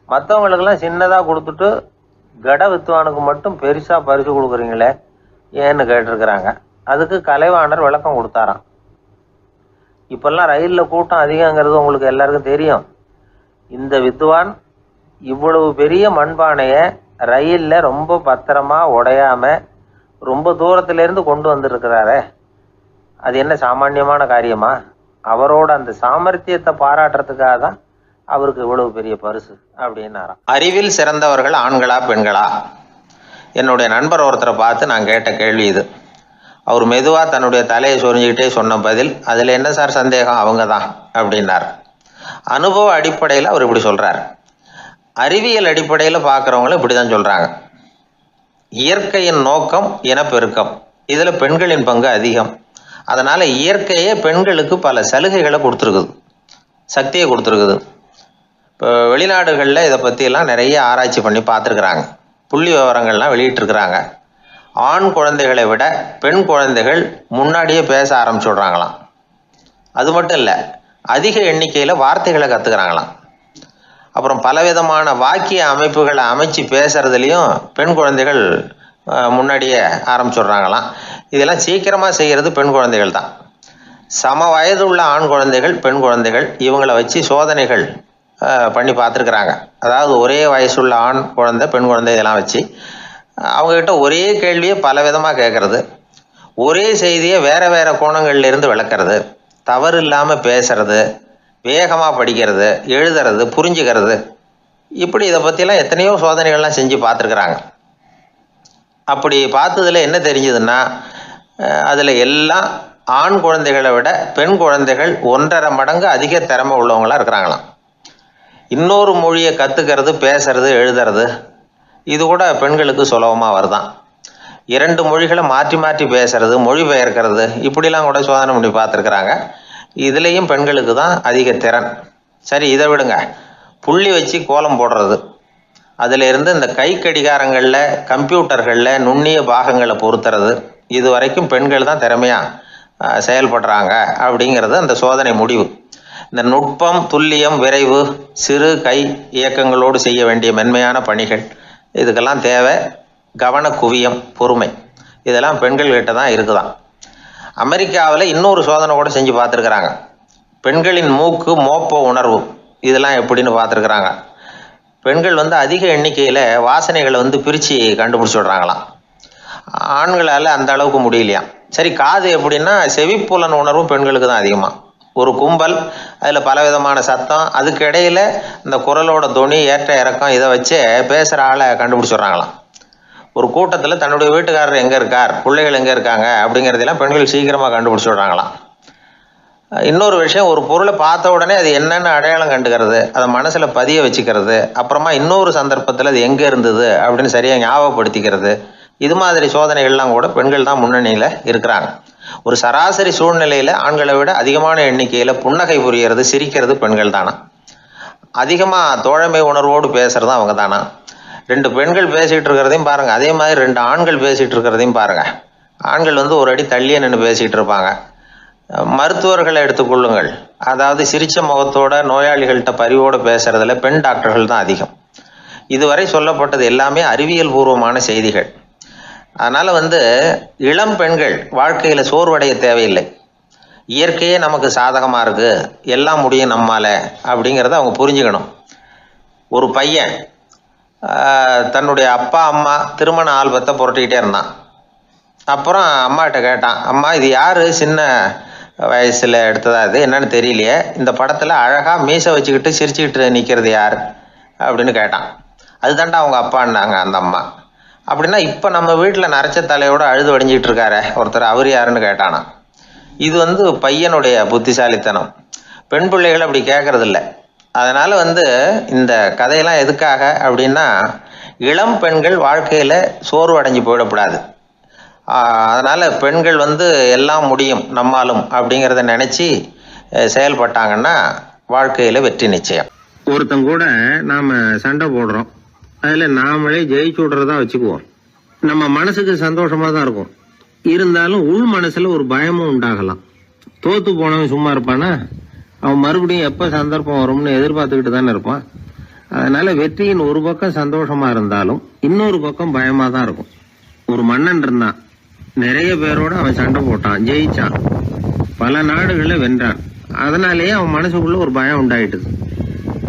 S1: மற்றவங்களுக்கெல்லாம் சின்னதா கொடுத்துட்டு கட வித்துவானுக்கு மட்டும் பெருசா பரிசு கொடுக்குறீங்களே ஏன்னு கேட்டிருக்கிறாங்க. அதுக்கு கலைவாணர் விளக்கம் கொடுத்தாராம். இப்பெல்லாம் ரயில்ல கூட்டம் அதிகங்கிறது உங்களுக்கு எல்லாருக்கும் தெரியும். இந்த வித்துவான் இவ்வளவு பெரிய மண்பானைய ரயில்ல ரொம்ப பத்திரமா உடையாம ரொம்ப தூரத்துல இருந்து கொண்டு வந்திருக்கிறாரே, அது என்ன சாமானியமான காரியமா? அவரோட அந்த சாமர்த்தியத்தை பாராட்டுறதுக்காக தான் அவருக்கு இவ்வளவு பெரிய பரிசு அப்படின்னாராம். அறிவில் சிறந்தவர்கள் ஆண்களா பெண்களா? என்னுடைய நண்பர் ஒருத்தரை பார்த்து நான் கேட்ட கேள்வி இது. அவர் மெதுவா தன்னுடைய தலையை சொரிஞ்சுக்கிட்டே சொன்ன பதில், அதுல என்ன சார் சந்தேகம், அவங்க தான் அப்படின்னார். அனுபவ அடிப்படையில் அவர் இப்படி சொல்றார். அறிவியல் அடிப்படையில் பார்க்குறவங்களும் இப்படிதான் சொல்றாங்க. இயற்கையின் நோக்கம் இனப்பெருக்கம், இதுல பெண்களின் பங்கு அதிகம். அதனால இயற்கையே பெண்களுக்கு பல சலுகைகளை கொடுத்துருக்குது, சக்தியை கொடுத்துருக்குது. இப்போ வெளிநாடுகளில் இதை பற்றியெல்லாம் நிறைய ஆராய்ச்சி பண்ணி பார்த்துருக்குறாங்க. புள்ளி விவரங்கள்லாம் வெளியிட்டிருக்கிறாங்க. ஆண் குழந்தைகளை விட பெண் குழந்தைகள் முன்னாடியே பேச ஆரம்பிச்சுடுறாங்களாம். அது மட்டும் இல்லை, அதிக எண்ணிக்கையில் வார்த்தைகளை கற்றுக்கிறாங்களாம். அப்புறம் பலவிதமான வாக்கிய அமைப்புகளை அமைச்சு பேசுறதுலேயும் பெண் குழந்தைகள் முன்னாடியே ஆரம்பிச்சுடுறாங்களாம். இதெல்லாம் சீக்கிரமாக செய்கிறது பெண் குழந்தைகள் தான். சம வயது உள்ள ஆண் குழந்தைகள் பெண் குழந்தைகள் இவங்களை வச்சு சோதனைகள் பண்ணி பார்த்துருக்குறாங்க. அதாவது ஒரே வயசுள்ள ஆண் குழந்தை பெண் குழந்தை இதெல்லாம் வச்சு அவங்கக்கிட்ட ஒரே கேள்வியை பல விதமாக கேட்கறது, ஒரே செய்தியை வேற வேற கோணங்கள்லேருந்து விளக்குறது, தவறு இல்லாமல் பேசுறது, வேகமாக படிக்கிறது, எழுதுறது, புரிஞ்சுக்கிறது, இப்படி இதை பற்றிலாம் எத்தனையோ சோதனைகள்லாம் செஞ்சு பார்த்துருக்குறாங்க. அப்படி பார்த்ததுல என்ன தெரிஞ்சதுன்னா, அதில் எல்லாம் ஆண் குழந்தைகளை விட பெண் குழந்தைகள் 1.5 மடங்கு அதிக திறமை உள்ளவங்களாக இருக்கிறாங்களாம். இன்னொரு மொழியை கற்றுக்கிறது, பேசுறது, எழுதுறது, இது கூட பெண்களுக்கு சுலபமாக வருதான். 2 மொழிகளை மாற்றி மாற்றி பேசுறது, மொழிபெயர்க்கிறது, இப்படிலாம் கூட சோதனை பண்ணி பார்த்துருக்குறாங்க. இதுலேயும் பெண்களுக்கு தான் அதிக திறன். சரி, இதை விடுங்க. புள்ளி வச்சு கோலம் போடுறது, அதில் இருந்து இந்த கை கடிகாரங்களில், கம்ப்யூட்டர்களில் நுண்ணிய பாகங்களை பொருத்துறது, இது வரைக்கும் பெண்கள் தான் திறமையாக செயல்படுறாங்க அப்படிங்கிறது அந்த சோதனை முடிவு. இந்த நுட்பம், துல்லியம், விரைவு, சிறு கை இயக்கங்களோடு செய்ய வேண்டிய மென்மையான பணிகள், இதுக்கெல்லாம் தேவை கவன குவியம், பொறுமை, இதெல்லாம் பெண்கள்கிட்ட தான் இருக்குதான். அமெரிக்காவில் இன்னொரு சோதனை கூட செஞ்சு பார்த்துருக்குறாங்க. பெண்களின் மூக்கு மோப்ப உணர்வு, இதெல்லாம் எப்படின்னு பார்த்துருக்குறாங்க. பெண்கள் அதிக எண்ணிக்கையில் வாசனைகளை பிரித்து கண்டுபிடிச்சி விடுறாங்களாம். ஆண்களால் அந்த அளவுக்கு முடியலையாம். சரி, காது எப்படின்னா செவிப்புலன் உணர்வும் பெண்களுக்கு தான் அதிகமாக. ஒரு கும்பல், அதில் பலவிதமான சத்தம், அதுக்கு இடையில இந்த குரலோட தொனி, ஏற்ற இறக்கம், இதை வச்சே பேசுகிற ஆளை கண்டுபிடிச்சிடுறாங்களாம். ஒரு கூட்டத்தில் தன்னுடைய வீட்டுக்காரர் எங்கே இருக்கார், பிள்ளைகள் எங்கே இருக்காங்க அப்படிங்கிறதெல்லாம் பெண்கள் சீக்கிரமாக கண்டுபிடிச்சி விடுறாங்களாம். இன்னொரு விஷயம், ஒரு பொருளை பார்த்த உடனே அது என்னென்னு அடையாளம் கண்டுக்கிறது, அதை மனசில் பதிய வச்சுக்கிறது, அப்புறமா இன்னொரு சந்தர்ப்பத்தில் அது எங்கே இருந்தது அப்படின்னு சரியாக ஞாபகப்படுத்திக்கிறது, இது மாதிரி சோதனைகள்லாம் கூட பெண்கள் தான் முன்னணியில் இருக்கிறாங்க. ஒரு சராசரி சூழ்நிலையில் ஆண்களை விட அதிகமான எண்ணிக்கையில் புன்னகை புரியறது, சிரிக்கிறது பெண்கள் தானா. அதிகமாக தோழமை உணர்வோடு பேசுறது அவங்க தானா. 2 பெண்கள் பேசிகிட்டு இருக்கிறதையும் பாருங்கள், அதே மாதிரி 2 ஆண்கள் பேசிகிட்டு இருக்கிறதையும் பாருங்கள். ஆண்கள் ஒரு அடி தள்ளியே நின்று பேசிகிட்டு இருப்பாங்க. மருத்துவர்களை எடுத்துக்கொள்ளுங்கள், அதாவது சிரிச்ச முகத்தோட நோயாளிகள்கிட்ட பரிவோடு பேசுறதுல பெண் டாக்டர்கள் தான் அதிகம். இதுவரை சொல்லப்பட்டது எல்லாமே அறிவியல் பூர்வமான செய்திகள். அதனால இளம் பெண்கள் வாழ்க்கையில சோர்வடைய தேவையில்லை. இயற்கையே நமக்கு சாதகமா இருக்கு, எல்லாம் முடியும் நம்மால அப்படிங்கிறத அவங்க புரிஞ்சுக்கணும். ஒரு பையன் தன்னுடைய அப்பா அம்மா திருமண ஆல்பத்தை புரட்டிக்கிட்டே இருந்தான். அப்புறம் அம்மாகிட்ட கேட்டான், அம்மா இது யாரு சின்ன வயசுல எடுத்ததா, இது என்னன்னு தெரியலையே, இந்த படத்துல அழகா மீசை வச்சுக்கிட்டு சிரிச்சுக்கிட்டு நிற்கிறது யார் அப்படின்னு கேட்டான். அதுதான்டா அவங்க அப்பான்னாங்க அந்த அம்மா. அப்படின்னா இப்போ நம்ம வீட்டில் நரைச்ச தலையோட அழுது வடிஞ்சிட்டு இருக்காரு ஒருத்தர், அவர் யாருன்னு கேட்டானா. இது பையனுடைய புத்திசாலித்தனம். பெண் பிள்ளைகள் அப்படி கேட்கறதில்ல. அதனால இந்த கதையெல்லாம் எதுக்காக அப்படின்னா, இளம் பெண்கள் வாழ்க்கையில சோர்வு அடைஞ்சு போயிடக்கூடாது. அதனால பெண்கள் எல்லாம் முடியும் நம்மாலும் அப்படிங்கிறத நினைச்சு செயல்பட்டாங்கன்னா வாழ்க்கையில வெற்றி நிச்சயம். ஒருத்தங்க கூட நாம சண்டை போடுறோம், அதுல நாமளே ஜெயிச்சு விடுறதா வச்சுக்குவோம். நம்ம மனசுக்கு சந்தோஷமா தான் இருக்கும். இருந்தாலும் உள் மனசுல ஒரு பயமும் உண்டாகலாம். தோத்து போனவன் சும்மா இருப்பானா? அவன் மறுபடியும் எப்ப சந்தர்ப்பம் வரும்னு எதிர்பார்த்துக்கிட்டு தானே இருப்பான். அதனால வெற்றியின் ஒரு பக்கம் சந்தோஷமா இருந்தாலும் இன்னொரு பக்கம் பயமா தான் இருக்கும். ஒரு மன்னன் இருந்தான். நிறைய பேரோட அவன் சண்டை போட்டான், ஜெயிச்சான், பல நாடுகளை வென்றான். அதனாலேயே அவன் மனசுக்குள்ள ஒரு பயம் உண்டாயிட்டுது.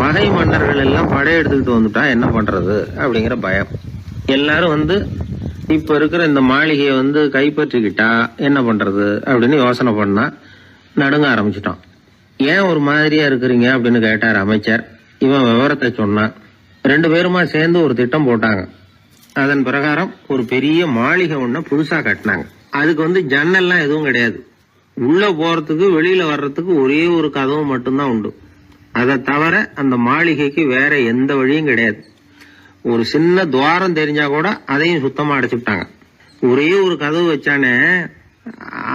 S1: பகை மன்னர்கள் எல்லாம் படையெடுத்துக்கிட்டு வந்துட்டா என்ன பண்றது அப்படிங்கிற பயம். எல்லாரும் இப்ப இருக்கிற இந்த மாளிகையை கைப்பற்றிக்கிட்டா என்ன பண்றது அப்படின்னு யோசனை பண்ணா நடுங்க ஆரம்பிச்சிட்டான். ஏன் ஒரு மாதிரியா இருக்கிறீங்க அப்படின்னு கேட்டார் அமைச்சர். இவன் விவரத்தை சொன்னான். 2 பேருமா சேர்ந்து ஒரு திட்டம் போட்டாங்க. அதன் பிரகாரம் ஒரு பெரிய மாளிகை ஒண்ணு புதுசா கட்டினாங்க. அதுக்கு ஜன்னல்லாம் எதுவும் கிடையாது. உள்ள போறதுக்கு வெளியில வர்றதுக்கு ஒரே ஒரு கதவு மட்டும்தான் உண்டு. அதை தவிர அந்த மாளிகைக்கு வேற எந்த வழியும் கிடையாது. ஒரு சின்ன துவாரம் தெரிஞ்சா கூட அதையும் சுத்தமா அடைச்சுட்டாங்க. ஒரே ஒரு கதவு வச்சானே,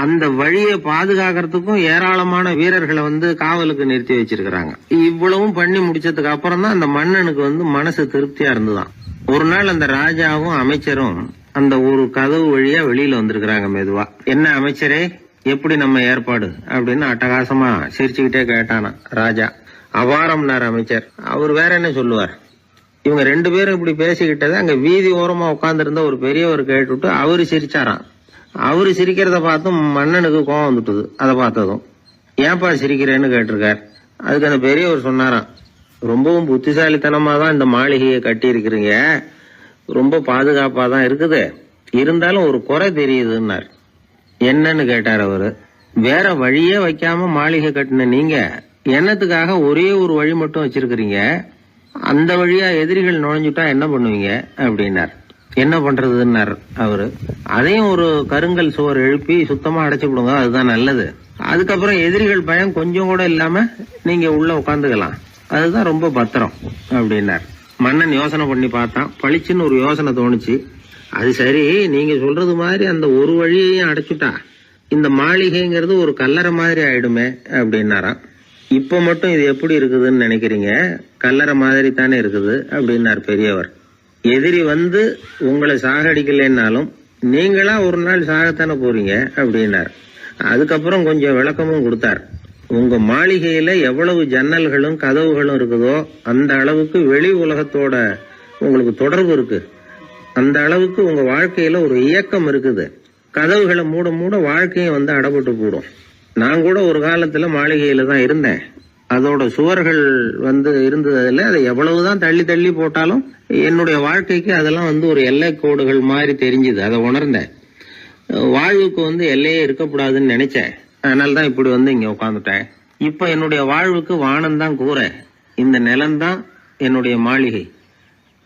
S1: அந்த வழியை பாதுகாக்கிறதுக்கும் ஏராளமான வீரர்களை காவலுக்கு நிறுத்தி வச்சிருக்கிறாங்க. இவ்வளவும் பண்ணி முடிச்சதுக்கு அப்புறம் தான் அந்த மன்னனுக்கு மனசு திருப்தியா இருந்துதான். ஒரு நாள் அந்த ராஜாவும் அமைச்சரும் அந்த ஒரு கதவு வழியா வெளியில வந்திருக்கிறாங்க மெதுவா. என்ன அமைச்சரே, எப்படி நம்ம ஏற்பாடு அப்படின்னு அட்டகாசமா சிரிச்சுக்கிட்டே கேட்டானா ராஜா. அபாரம்னார் அமைச்சர். அவர் வேற என்ன சொல்லுவார்? இவங்க 2 பேரும் இப்படி பேசிக்கிட்டதை அங்க வீதி ஓரமா உட்கார்ந்து இருந்த ஒரு பெரியவர் கேட்டுட்டு அவரு சிரிச்சாராம். அவரு சிரிக்கிறத பார்த்தும் மன்னனுக்கு கோவம் வந்துட்டுது. அதை பார்த்ததும் ஏன்பா சிரிக்கிறேன்னு கேட்டிருக்கார். அதுக்கு அந்த பெரியவர் சொன்னாராம், ரொம்பவும் புத்திசாலித்தனமா தான் இந்த மாளிகையை கட்டி இருக்கிறீங்க, ரொம்ப பாதுகாப்பா தான் இருக்குது, இருந்தாலும் ஒரு குறை தெரியுதுன்னார். என்னன்னு கேட்டார் அவரு. வேற வழியே வைக்காம மாளிகை கட்டின நீங்க என்னத்துக்காக ஒரே ஒரு வழி மட்டும் வச்சிருக்கிறீங்க? அந்த வழியா எதிரிகள் நுழைஞ்சுட்டா என்ன பண்ணுவீங்க அப்படின்னார். என்ன பண்றதுன்னார் அவரு. அதையும் ஒரு கருங்கல் சுவர் எழுப்பி சுத்தமா அடைச்சு விடுங்க, அதுதான் நல்லது. அதுக்கப்புறம் எதிரிகள் பயம் கொஞ்சம் கூட இல்லாம நீங்க உள்ள உட்காந்துக்கலாம், அதுதான் ரொம்ப பத்திரம் அப்படின்னார். மன்னன் யோசனை பண்ணி பார்த்தான். பளிச்சுன்னு ஒரு யோசனை தோணுச்சு. அது சரி, நீங்க சொல்றது மாதிரி அந்த ஒரு வழியையும் அடைச்சுட்டா இந்த மாளிகைங்கிறது ஒரு கல்லறை மாதிரி ஆயிடுமே அப்படின்னாராம். இப்ப மட்டும் இது எப்படி இருக்குதுன்னு நினைக்கிறீங்க? கல்லறை மாதிரி தானே இருக்குது அப்படின்னார் பெரியவர். எதிரி உங்களை சாகடிக்கலைன்னாலும் நீங்களா ஒரு நாள் சாகத்தானே போறீங்க அப்படின்னார். அதுக்கப்புறம் கொஞ்சம் விளக்கமும் கொடுத்தார். உங்க மாளிகையில எவ்வளவு ஜன்னல்களும் கதவுகளும் இருக்குதோ அந்த அளவுக்கு வெளி உலகத்தோட உங்களுக்கு தொடர்பு இருக்கு. அந்த அளவுக்கு உங்க வாழ்க்கையில ஒரு இயக்கம் இருக்குது. கதவுகளை மூட மூட வாழ்க்கையும் அடப்பட்டு போடும். நான் கூட ஒரு காலத்துல மாளிகையில தான் இருந்தேன். அதோட சுவர்கள் இருந்ததுல அதை எவ்வளவுதான் தள்ளி தள்ளி போட்டாலும் என்னுடைய வாழ்க்கைக்கு அதெல்லாம் ஒரு எல்லை கோடுகள் மாதிரி தெரிஞ்சுது. அதை உணர்ந்தேன். வாழ்வுக்கு எல்லையே இருக்கக்கூடாதுன்னு நினைச்சேன். அதனாலதான் இப்படி இங்க உட்காந்துட்டேன். இப்ப என்னுடைய வாழ்வுக்கு வானம்தான் கூரை, இந்த நிலம்தான் என்னுடைய மாளிகை.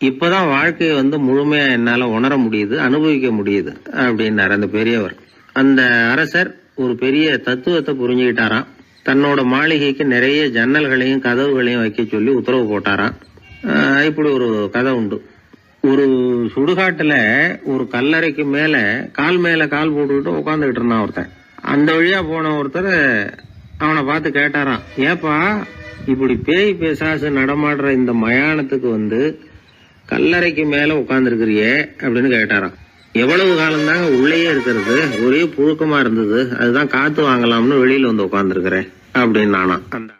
S1: இப்பதான் வாழ்க்கையை முழுமையா என்னால உணர முடியுது, அனுபவிக்க முடியுது அப்படின்னாரு அந்த பெரியவர். அந்த அரசர் ஒரு பெரிய தத்துவத்தை புரிஞ்சுக்கிட்டாராம். தன்னோட மாளிகைக்கு நிறைய ஜன்னல்களையும் கதவுகளையும் வைக்க சொல்லி உத்தரவு போட்டாராம். இப்படி ஒரு கதை உண்டு. ஒரு சுடுகாட்டுல ஒரு கல்லறைக்கு மேல கால் போட்டுக்கிட்டு உட்காந்துக்கிட்டு இருந்தான் ஒருத்தன். அந்த வழியா போன ஒருத்தர் அவனை பார்த்து கேட்டாராம், ஏப்பா இப்படி பேய் பிசாசு நடமாடுற இந்த மயானத்துக்கு கல்லறைக்கு மேல உட்கார்ந்துருக்கிறியே அப்படின்னு கேட்டாராம். எவ்வளவு காலம் தாங்க உள்ளேயே இருக்கிறது, ஒரே புழுக்கமா இருந்தது, அதுதான் காத்து வாங்கலாம்னு வெளியில உட்கார்ந்துருக்கிறேன் அப்படின்னு நானா. அந்த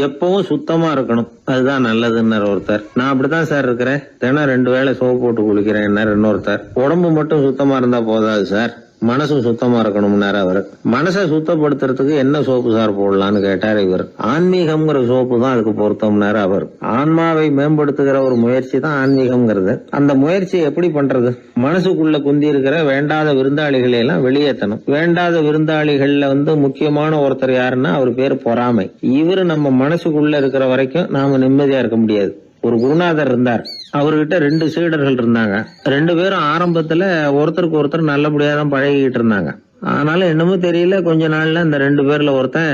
S1: எப்பவும் சுத்தமா இருக்கணும், அதுதான் நல்லதுன்னு ஒருத்தர். நான் அப்படித்தான் சார் இருக்கிறேன், தினம் 2 வேளை சோப்பு போட்டு குளிக்கிறேன் இன்னொருத்தர். உடம்பு மட்டும் சுத்தமா இருந்தா போதாது சார், மனசும் சுத்தமா இருக்கணும்னாரு அவரு. மனசை சுத்தப்படுத்துறதுக்கு என்ன சோப்பு சார் போடலான்னு கேட்டாரு இவர். ஆன்மீகம்ங்கிற சோப்பு தான் அதுக்கு பொருத்தம்னாரு அவர். ஆன்மாவை மேம்படுத்துகிற ஒரு முயற்சி தான் ஆன்மீகம்ங்கிறது. அந்த முயற்சியை எப்படி பண்றது? மனசுக்குள்ள குந்தி இருக்கிற வேண்டாத விருந்தாளிகளை எல்லாம் வெளியேற்றணும். வேண்டாத விருந்தாளிகள்ல முக்கியமான ஒருத்தர் யாருன்னா அவர் பேர் பொறாமை. இவரு நம்ம மனசுக்குள்ள இருக்கிற வரைக்கும் நாம நிம்மதியா இருக்க முடியாது. ஒரு குருநாதர் இருந்தார். அவர்கிட்ட 2 சீடர்கள் இருந்தாங்க. 2 பேரும் ஆரம்பத்துல ஒருத்தருக்கு ஒருத்தர் நல்லபடியா தான் பழகிட்டு இருந்தாங்க. ஆனாலும் என்னமோ தெரியல, கொஞ்ச நாள்ல இந்த 2 பேர்ல ஒருத்தன்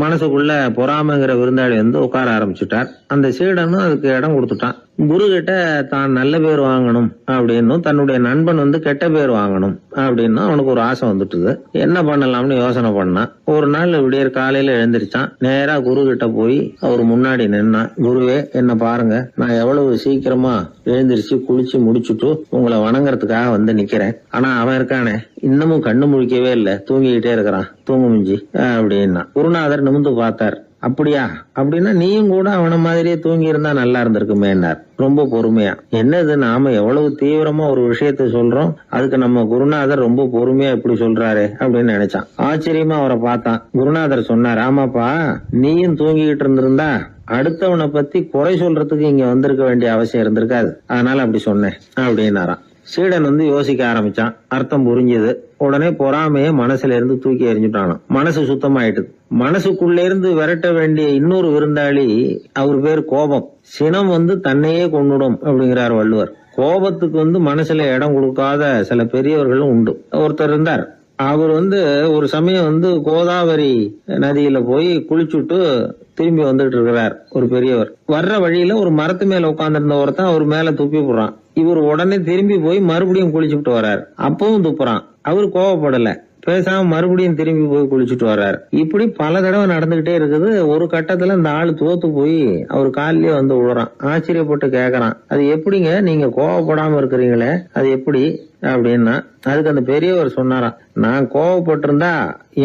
S1: மனசுக்குள்ள பொறாமைங்கிற விருந்தாளி உட்கார ஆரம்பிச்சுட்டார். அந்த சீடனும் அதுக்கு இடம் கொடுத்துட்டான். குரு கிட்ட தான் நல்ல பேர் வாங்கணும் அப்படின்னும் தன்னுடைய நண்பன் கெட்ட பேர் வாங்கணும் அப்படின்னு அவனுக்கு ஒரு ஆசை வந்துட்டுது. என்ன பண்ணலாம்னு யோசனை பண்ணான். ஒரு நாள் விடியற் காலையில எழுந்திருச்சான். நேரா குரு கிட்ட போய் அவர் முன்னாடி நின்னான். குருவே, என்ன பாருங்க, நான் எவ்வளவு சீக்கிரமா எழுந்திருச்சு குளிச்சு முடிச்சுட்டு உங்களை வணங்குறதுக்காக நிக்கிறேன். ஆனா அவன் இருக்கானே, இன்னமும் கண்ணு முழிக்கவே இல்லை, தூங்கிக்கிட்டே இருக்கிறான், தூங்கு மிஞ்சி அப்படின்னா. குருநாதர் நிமிந்து பார்த்தார். அப்படியா? அப்படின்னா நீயும் கூட அவன மாதிரியே தூங்கி இருந்தா நல்லா இருந்திருக்குமேன்னார் ரொம்ப பொறுமையா. என்னது, நாம எவ்வளவு தீவிரமா ஒரு விஷயத்த சொல்றோம், அதுக்கு நம்ம குருநாதர் ரொம்ப பொறுமையா இப்படி சொல்றாரு அப்படின்னு நினைச்சான். ஆச்சரியமா அவரை பார்த்தான். குருநாதர் சொன்னார், ஆமாப்பா, நீயும் தூங்கிக்கிட்டு இருந்திருந்தா அடுத்தவனை பத்தி குறை சொல்றதுக்கு இங்க வந்திருக்க வேண்டிய அவசியம் இருந்திருக்காது, அதனால அப்படி சொன்னேன் அப்படின்னாராம். சீடன் யோசிக்க ஆரம்பிச்சான். அர்த்தம் புரிஞ்சது. உடனே பொறாமைய மனசுல இருந்து தூக்கி எறிஞ்சுட்டானாம். மனசு சுத்தமாயிட்டுது. மனசுக்குள்ள இருந்து விரட்ட வேண்டிய இன்னொரு விருந்தாளி, அவர் பேர் கோபம். சினம் தன்னையே கொண்டுடும் அப்படிங்கிறார் வள்ளுவர். கோபத்துக்கு மனசுல இடம் கொடுக்காத சில பெரியவர்களும் உண்டு. ஒருத்தர் இருந்தார். அவர் ஒரு சமயம் கோதாவரி நதியில போய் குளிச்சுட்டு திரும்பி வந்துட்டு இருக்கிறார். ஒரு பெரியவர் வர்ற வழியில ஒரு மரத்து மேல உட்கார்ந்திருந்த ஒருத்தன் அவர் மேல துப்பி போடுறான். இவர் உடனே திரும்பி போய் மறுபடியும் குளிச்சுட்டு வர்றாரு. அப்பவும் துப்புறான். அவர் கோவப்படல, பேசாம மறுபடியும் திரும்பி போய் குளிச்சுட்டு வர்றாரு. இப்படி பல தடவை நடந்துகிட்டே இருக்குது. ஒரு கட்டத்துல இந்த ஆளு தோத்து போய் அவர் காலிலேயே விழுறான். ஆச்சரியப்பட்டு கேக்குறான், அது எப்படிங்க நீங்க கோவப்படாம இருக்கிறீங்களே, அது எப்படி அப்படின்னா. அதுக்கு அந்த பெரியவர் சொன்னாராம், நான் கோவப்பட்டிருந்தா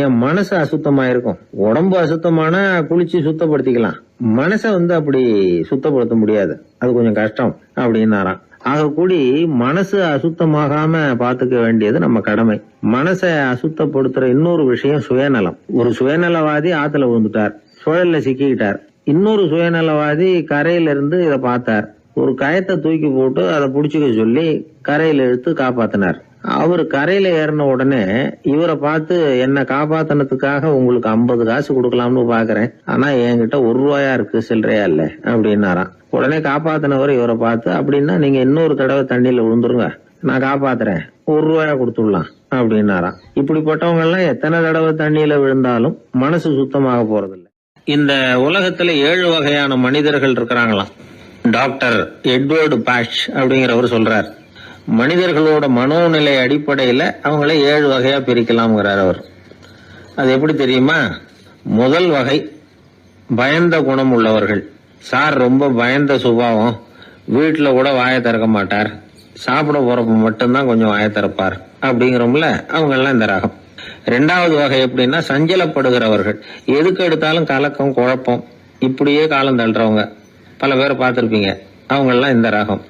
S1: என் மனசு அசுத்தமா இருக்கும். உடம்பு அசுத்தமான குளிச்சு சுத்தப்படுத்திக்கலாம், மனசை அப்படி சுத்தப்படுத்த முடியாது, அது கொஞ்சம் கஷ்டம் அப்படின்னாராம். ஆக கூடி மனசு அசுத்தமாகாம பாத்துக்க வேண்டியது நம்ம கடமை. மனசை அசுத்தப்படுத்துற இன்னொரு விஷயம் சுயநலம். ஒரு சுயநலவாதி ஆத்துல விழுந்துட்டார், சுழல்ல சிக்கிக்கிட்டார். இன்னொரு சுயநலவாதி கரையில இருந்து இதை பார்த்தார். ஒரு கயத்தை தூக்கி போட்டு அதை புடிச்சுக்க சொல்லி கரையில இழுத்து காப்பாத்தினார். அவரு கரையில ஏறின உடனே இவரை பார்த்து, என்ன காப்பாத்தினதுக்காக உங்களுக்கு 50 காசு கொடுக்கலாம்னு பாக்குறேன், ஆனா என்கிட்ட 1 ரூபாயா இருக்கு, சில்லறையா இல்ல அப்படின்னாராம். உடனே காப்பாத்தினவர் இவரை பார்த்து, அப்படின்னா நீங்க இன்னொரு தடவை தண்ணியில விழுந்துருங்க, நான் காப்பாத்துறேன், 1 ரூபாயா கொடுத்துடலாம் அப்படின்னாராம். இப்படிப்பட்டவங்க எல்லாம் எத்தனை தடவை தண்ணியில விழுந்தாலும் மனசு சுத்தமாக போறதில்லை. இந்த உலகத்துல 7 வகையான மனிதர்கள் இருக்கிறாங்களாம். டாக்டர் எட்வர்டு பாஷ் அப்படிங்கிறவர் சொல்றார், மனிதர்களோட மனோநிலை அடிப்படையில அவங்கள 7 வகையா பிரிக்கலாம்ங்கிறார் அவர். அது எப்படி தெரியுமா? முதல் வகை பயந்த குணம் உள்ளவர்கள். சார் ரொம்ப பயந்த சுபாவம், வீட்டுல கூட வாயை திறக்க மாட்டார், சாப்பிட போறப்ப மட்டும்தான் கொஞ்சம் வாயை திறப்பார் அப்படிங்கிறோம்ல, அவங்க எல்லாம் இந்த ரகம். 2வது வகை எப்படின்னா சஞ்சலப்படுகிறவர்கள். எதுக்கு எடுத்தாலும் கலக்கம் குழப்பம், இப்படியே காலம் தள்ளுறவங்க பல பேரை பார்த்திருப்பீங்க, அவங்க எல்லாம் இந்த ரகம்.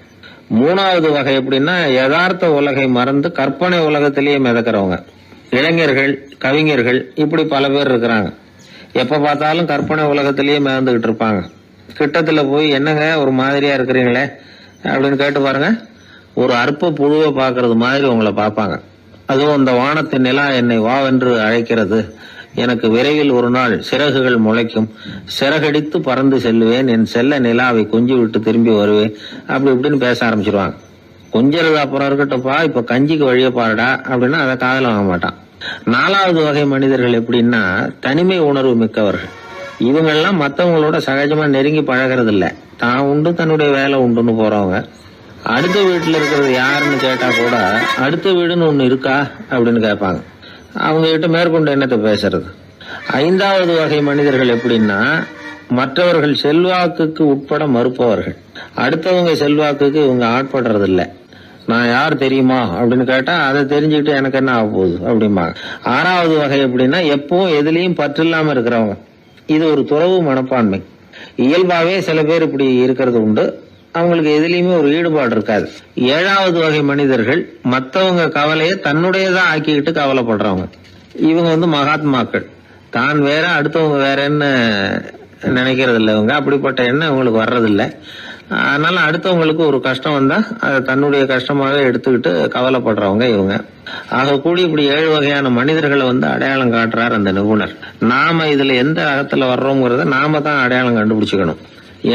S1: 3வது வகை எப்படின்னா யதார்த்த உலகை மறந்து கற்பனை உலகத்திலேயே மிதக்கிறவங்க. இளைஞர்கள், கவிஞர்கள், இப்படி பல பேர் இருக்கிறாங்க. எப்ப பார்த்தாலும் கற்பனை உலகத்திலேயே மிதந்துகிட்டு இருப்பாங்க. கிட்டத்துல போய் என்னங்க ஒரு மாதிரியா இருக்கிறீங்களே அப்படின்னு கேட்டு பாருங்க, ஒரு அற்ப புழுவை பாக்குறது மாதிரி உங்களை பார்ப்பாங்க. அதுவும் இந்த வானத்தின் நிலா என்னை வாவென்று அழைக்கிறது, எனக்கு விரைவில் ஒரு நாள் சிறகுகள் முளைக்கும், சிறகடித்து பறந்து செல்லுவேன், என் செல்ல நிலாவை கொஞ்சி விட்டு திரும்பி வருவேன், அப்படி இப்படின்னு பேச ஆரம்பிச்சிருவாங்க. கொஞ்சிறது அப்புறம் இருக்கட்டும்ப்பா, இப்ப கஞ்சிக்கு வழிய பாருடா அப்படின்னா அதை காதல வாங்க மாட்டான். 4வது வகை மனிதர்கள் எப்படின்னா தனிமை உணர்வு மிக்கவர்கள். இவங்கெல்லாம் மற்றவங்களோட சகஜமா நெருங்கி பழகிறது இல்ல, தான் உண்டு தன்னுடைய வேலை உண்டுன்னு போறவங்க. அடுத்த வீட்டுல இருக்கிறது யாருன்னு கேட்டா கூட அடுத்த வீடுன்னு ஒண்ணு இருக்கா அப்படின்னு கேட்பாங்க. அவங்க கிட்ட மேற்கொண்டு என்னத்தை பேசுறது. 5வது வகை மனிதர்கள் எப்படின்னா மற்றவர்கள் செல்வாக்குக்கு உட்பட மறுப்பவர்கள். அடுத்தவங்க செல்வாக்குக்கு இவங்க ஆட்படுறது இல்ல. நான் யார் தெரியுமா அப்படின்னு கேட்டா அதை தெரிஞ்சுக்கிட்டு எனக்கு என்ன ஆக போகுது அப்படிம்பாங்க. 6வது வகை எப்படின்னா எப்பவும் எதுலயும் பற்று இல்லாம இருக்கிறவங்க. இது ஒரு துறவு மனப்பான்மை. இயல்பாவே சில பேர் இப்படி இருக்கிறது உண்டு, அவங்களுக்கு எதுலயுமே ஒரு ஈடுபாடு இருக்காது. 7வது வகை மனிதர்கள் மற்றவங்க கவலையை தன்னுடையதான் ஆக்கிக்கிட்டு கவலைப்படுறவங்க. இவங்க மகாத்மாக்கள். தான் வேற அடுத்தவங்க வேறன்னு நினைக்கிறது இல்லை. இவங்க அப்படிப்பட்ட எண்ணம் இவங்களுக்கு வர்றதில்லை. அதனால அடுத்தவங்களுக்கு ஒரு கஷ்டம் வந்தா அதை தன்னுடைய கஷ்டமாக எடுத்துக்கிட்டு கவலைப்படுறவங்க இவங்க. ஆக கூடி இப்படி 7 வகையான மனிதர்களை அடையாளம் காட்டுறார் அந்த நிபுணர். நாம இதுல எந்த அகத்துல வர்றோங்கிறத நாம தான் அடையாளம் கண்டுபிடிச்சுக்கணும்.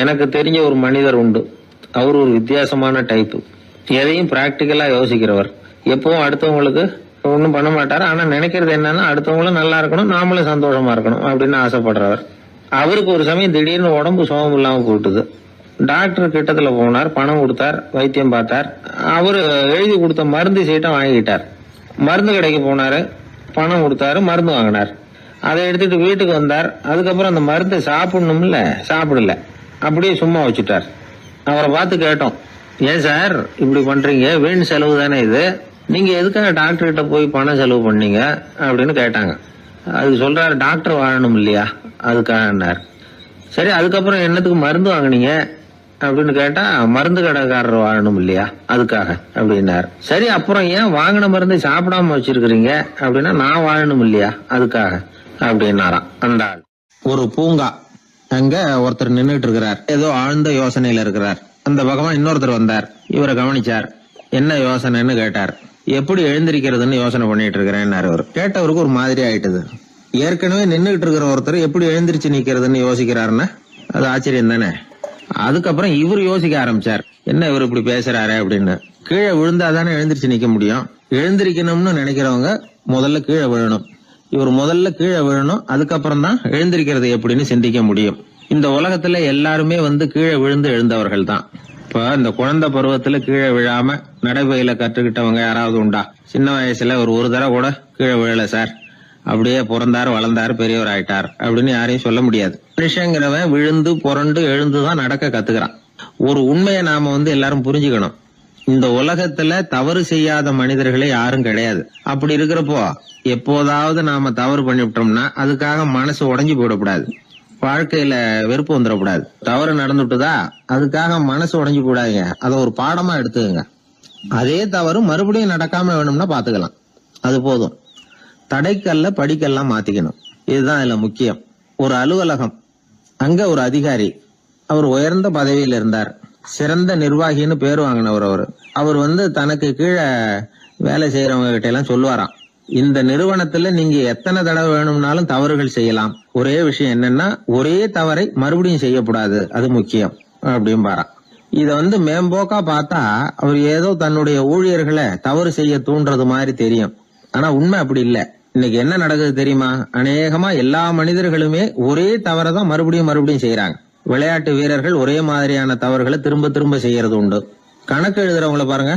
S1: எனக்கு தெரிஞ்ச ஒரு மனிதர் உண்டு. அவர் ஒரு வித்தியாசமான டைப்பு. எதையும் பிராக்டிக்கலா யோசிக்கிறவர். எப்பவும் அடுத்தவங்களுக்கு ஒன்றும் பண்ண மாட்டாரு. ஆனா நினைக்கிறது என்னன்னா அடுத்தவங்களும் நல்லா இருக்கணும், நாமளும் சந்தோஷமா இருக்கணும் அப்படின்னு ஆசைப்படுறவர். அவருக்கு ஒரு சமயம் திடீர்னு உடம்பு சுகம் இல்லாம போட்டுது. டாக்டர் கிட்டத்துல போனார், பணம் கொடுத்தார், வைத்தியம் பார்த்தார். அவரு எழுதி கொடுத்த மருந்து சீட்டை வாங்கிட்டார். மருந்து கடைக்கு போனாரு, பணம் கொடுத்தாரு, மருந்து வாங்கினார். அதை எடுத்துட்டு வீட்டுக்கு வந்தார். அதுக்கப்புறம் அந்த மருந்தை சாப்பிடணும்ல, சாப்பிடல, அப்படியே சும்மா வச்சுட்டார். அவரை பார்த்து கேட்டோம், ஏன் சார் இப்படி பண்றீங்க, வீண் செலவு தானே இது, நீங்க எதுக்காக டாக்டர் கிட்ட போய் பணம் செலவு பண்ணீங்க அப்படின்னு கேட்டாங்க. அது சொல்றாரு, டாக்டர் வாழணும் இல்லையா அதுக்காகன்னார். சரி, அதுக்கப்புறம் என்னத்துக்கு மருந்து வாங்கினீங்க அப்படின்னு கேட்டா, மருந்து கடைக்காரர் வாழணும் இல்லையா அதுக்காக அப்படின்னார். சரி, அப்புறம் ஏன் வாங்கின மருந்தை சாப்பிடாம வச்சிருக்கிறீங்க அப்படின்னா, நான் வாழணும் இல்லையா அதுக்காக அப்படின்னாராம் அந்த ஆள். ஒரு பூங்கா, அங்க ஒருத்தர் நின்றுட்டு இருக்கிறார், ஏதோ ஆழ்ந்த யோசனையில இருக்கிறார். அந்த பக்கமா இன்னொருத்தர் வந்தார், இவரை கவனிச்சார். என்ன யோசனைன்னு கேட்டார். எப்படி எழுந்திருக்கிறதுன்னு யோசனை பண்ணிட்டு இருக்கிறேன்னாரு. அவர் கேட்டவருக்கு ஒரு மாதிரி ஆயிட்டது. ஏற்கனவே நின்றுகிட்டு இருக்கிற ஒருத்தர் எப்படி எழுந்திருச்சு நிக்கிறதுன்னு யோசிக்கிறாருன்னா அது ஆச்சரியம் தானே. அதுக்கப்புறம் இவர் யோசிக்க ஆரம்பிச்சார், என்ன இவர் இப்படி பேசுறாரு அப்படின்னு. கீழே விழுந்தாதானே எழுந்திருச்சு நிக்க முடியும். எழுந்திருக்கணும்னு நினைக்கிறவங்க முதல்ல கீழே விழணும். இவர் முதல்ல கீழே விழணும், அதுக்கப்புறம் தான் எழுந்திருக்கிறது எப்படின்னு சிந்திக்க முடியும். இந்த உலகத்துல எல்லாருமே கீழே விழுந்து எழுந்தவர்கள் தான். இப்ப இந்த குழந்தை பருவத்துல கீழே விழாம நடைபயில கற்றுக்கிட்டவங்க யாராவது உண்டா? சின்ன வயசுல ஒரு தடவை கூட கீழே விழல சார், அப்படியே பிறந்தாரு, வளர்ந்தாரு, பெரியவர் ஆயிட்டார் அப்படின்னு யாரையும் சொல்ல முடியாது. மனுஷங்கிறவன் விழுந்து புரண்டு எழுந்துதான் நடக்க கத்துக்கிறான். ஒரு உண்மையை நாம எல்லாரும் புரிஞ்சுக்கணும். இந்த உலகத்துல தவறு செய்யாத மனிதர்களே யாரும் கிடையாது. அப்படி இருக்கிறப்போ எப்போதாவது நாம தவறு பண்ணிவிட்டோம்னா அதுக்காக மனசு உடைஞ்சு போயிடக்கூடாது, வாழ்க்கையில வெறுப்பு வந்துடக்கூடாது. தவறு நடந்துட்டுதா அதுக்காக மனசு உடைஞ்சு போடாதீங்க, அதை ஒரு பாடமா எடுத்துக்கங்க. அதே தவறு மறுபடியும் நடக்காம வேணும்னா பாத்துக்கலாம், அது போதும். தடைக்கல்ல படிக்கெல்லாம் மாத்திக்கணும், இதுதான் இதுல முக்கியம். ஒரு அலுவலகம், அங்க ஒரு அதிகாரி, அவர் உயர்ந்த பதவியில் இருந்தார், சிறந்த நிர்வாகின்னு பேர் வாங்கினவர். அவர் தனக்கு கீழே வேலை செய்யறவங்க கிட்ட எல்லாம் சொல்லுவாராம், இந்த நிறுவனத்துல நீங்க எத்தனை தடவை வேணும்னாலும் தவறுகள் செய்யலாம், ஒரே விஷயம் என்னன்னா ஒரே தவறை மறுபடியும் செய்யக்கூடாது, அது முக்கியம் அப்படின்பாராம். இத மேம்போக்கா பார்த்தா அவர் ஏதோ தன்னுடைய ஊழியர்களை தவறு செய்ய தூண்டுறது மாதிரி தெரியும். ஆனா உண்மை அப்படி இல்ல. இன்னைக்கு என்ன நடக்குது தெரியுமா? அநேகமா எல்லா மனிதர்களுமே ஒரே தவறை தான் மறுபடியும் செய்யறாங்க. விளையாட்டு வீரர்கள் ஒரே மாதிரியான தவறுகளை திரும்ப திரும்ப செய்யறது உண்டு. கணக்கு எழுதுறவங்கள பாருங்க,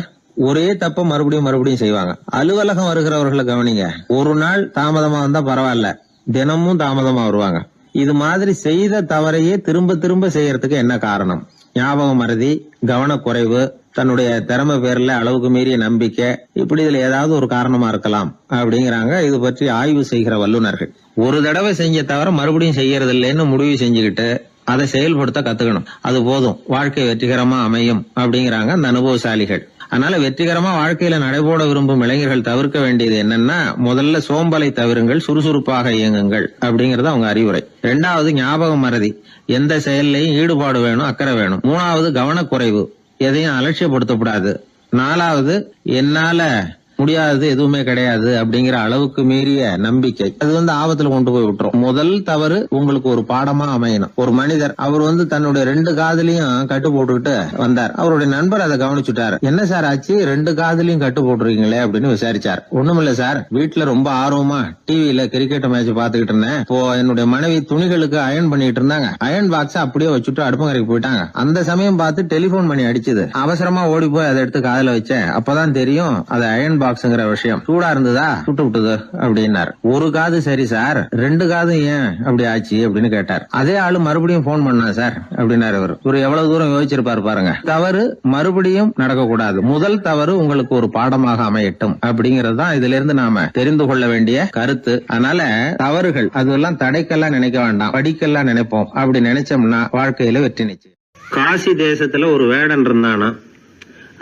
S1: ஒரே தப்ப மறுபடியும் செய்வாங்க. அலுவலகம் வருகிறவர்களை கவனிங்க, ஒரு நாள் தாமதமா வந்தா பரவாயில்ல, தினமும் தாமதமா வருவாங்க. இது மாதிரி செய்த தவறையே திரும்ப திரும்ப செய்யறதுக்கு என்ன காரணம்? ஞாபக மறதி, கவனக்குறைவு, தன்னுடைய திறமை பேர்ல அளவுக்கு மீறிய நம்பிக்கை, இப்படி இதுல ஏதாவது ஒரு காரணமா இருக்கலாம் அப்படிங்கிறாங்க இது பற்றி ஆய்வு செய்கிற வல்லுநர்கள். ஒரு தடவை செஞ்ச தவிர மறுபடியும் செய்யறது இல்லைன்னு முடிவு செஞ்சுக்கிட்டு அதை செயல்படுத்த கத்துக்கணும், அது போதும், வாழ்க்கை வெற்றிகரமா அமையும் அப்படிங்கிறாங்க அந்த அனுபவசாலிகள். அதனால வெற்றிகரமா வாழ்க்கையில நடைபோட விரும்பும் இளைஞர்கள் தவிர்க்க வேண்டியது என்னன்னா, முதல்ல சோம்பலை தவிருங்கள், சுறுசுறுப்பாக இயங்குங்கள் அப்படிங்கறது அவங்க அறிவுரை. 2வது ஞாபக மறதி, எந்த செயல்லையும் ஈடுபாடு வேணும், அக்கறை வேணும். 3வது கவனக்குறைவு, எதையும் அலட்சியப்படுத்தக்கூடாது. 4வது என்னால முடியாதது எதுவுமே கிடையாது அப்படிங்கிற அளவுக்கு மீறிய நம்பிக்கை, அது ஆபத்துல கொண்டு போய் விட்டுரும். முதல் தவறு உங்களுக்கு ஒரு பாடமா அமையணும். ஒரு மனிதர் அவர் தன்னுடைய 2 காதுலயும் கட்டு போட்டுக்கிட்டு வந்தார். அவருடைய நண்பர் அதை கவனிச்சுட்டாரு. என்ன சார் ஆச்சு, 2 காதுலயும் கட்டு போட்டுருக்கீங்களே அப்படின்னு விசாரிச்சார். ஒண்ணுமில்ல சார், வீட்டுல ரொம்ப ஆர்வமா டிவியில கிரிக்கெட் மேட்ச் பாத்துக்கிட்டு இருந்தேன். இப்போ என்னுடைய மனைவி துணிகளுக்கு அயன் பண்ணிட்டு இருந்தாங்க. அயன் பாக்ஸ் அப்படியே வச்சுட்டு அடுப்பங்கரைக்கு போயிட்டாங்க. அந்த சமயம் பார்த்து டெலிபோன் பண்ணி அடிச்சது. அவசரமா ஓடி போய் அதை எடுத்து காதுல வச்சேன். அப்பதான் தெரியும் அது அயன் பாக்ஸ்ங்கிற விஷயம். சூடா இருந்ததா, சுட்டு விட்டுது அப்படின்னாரு. ஒரு காது சரி சார், 2 காது ஏன் அப்படி ஆச்சு அப்படின்னு கேட்டார். அதே ஆளு மறுபடியும் போன் பண்ணா சார் அப்படின்னாரு. இவர் எவ்வளவு தூரம் யோசிச்சிருப்பாரு பாருங்க. தவறு மறுபடியும் நடக்கக்கூடாது, முதல் தவறு உங்களுக்கு ஒரு பாடமாக அமையட்டும் அப்படிங்கறது தான் இதுல இருந்து நாம தெரிந்து கொள்ள வேண்டிய கருத்து. அதனால தவறுகள் அதெல்லாம் தடைக்கெல்லாம் நினைக்க வேண்டாம், படிக்கெல்லாம் நினைப்போம். அப்படி நினைச்சோம்னா வாழ்க்கையில வெற்றி நிச்சயம். காசி தேசத்துல ஒரு வேடன் இருந்தானா,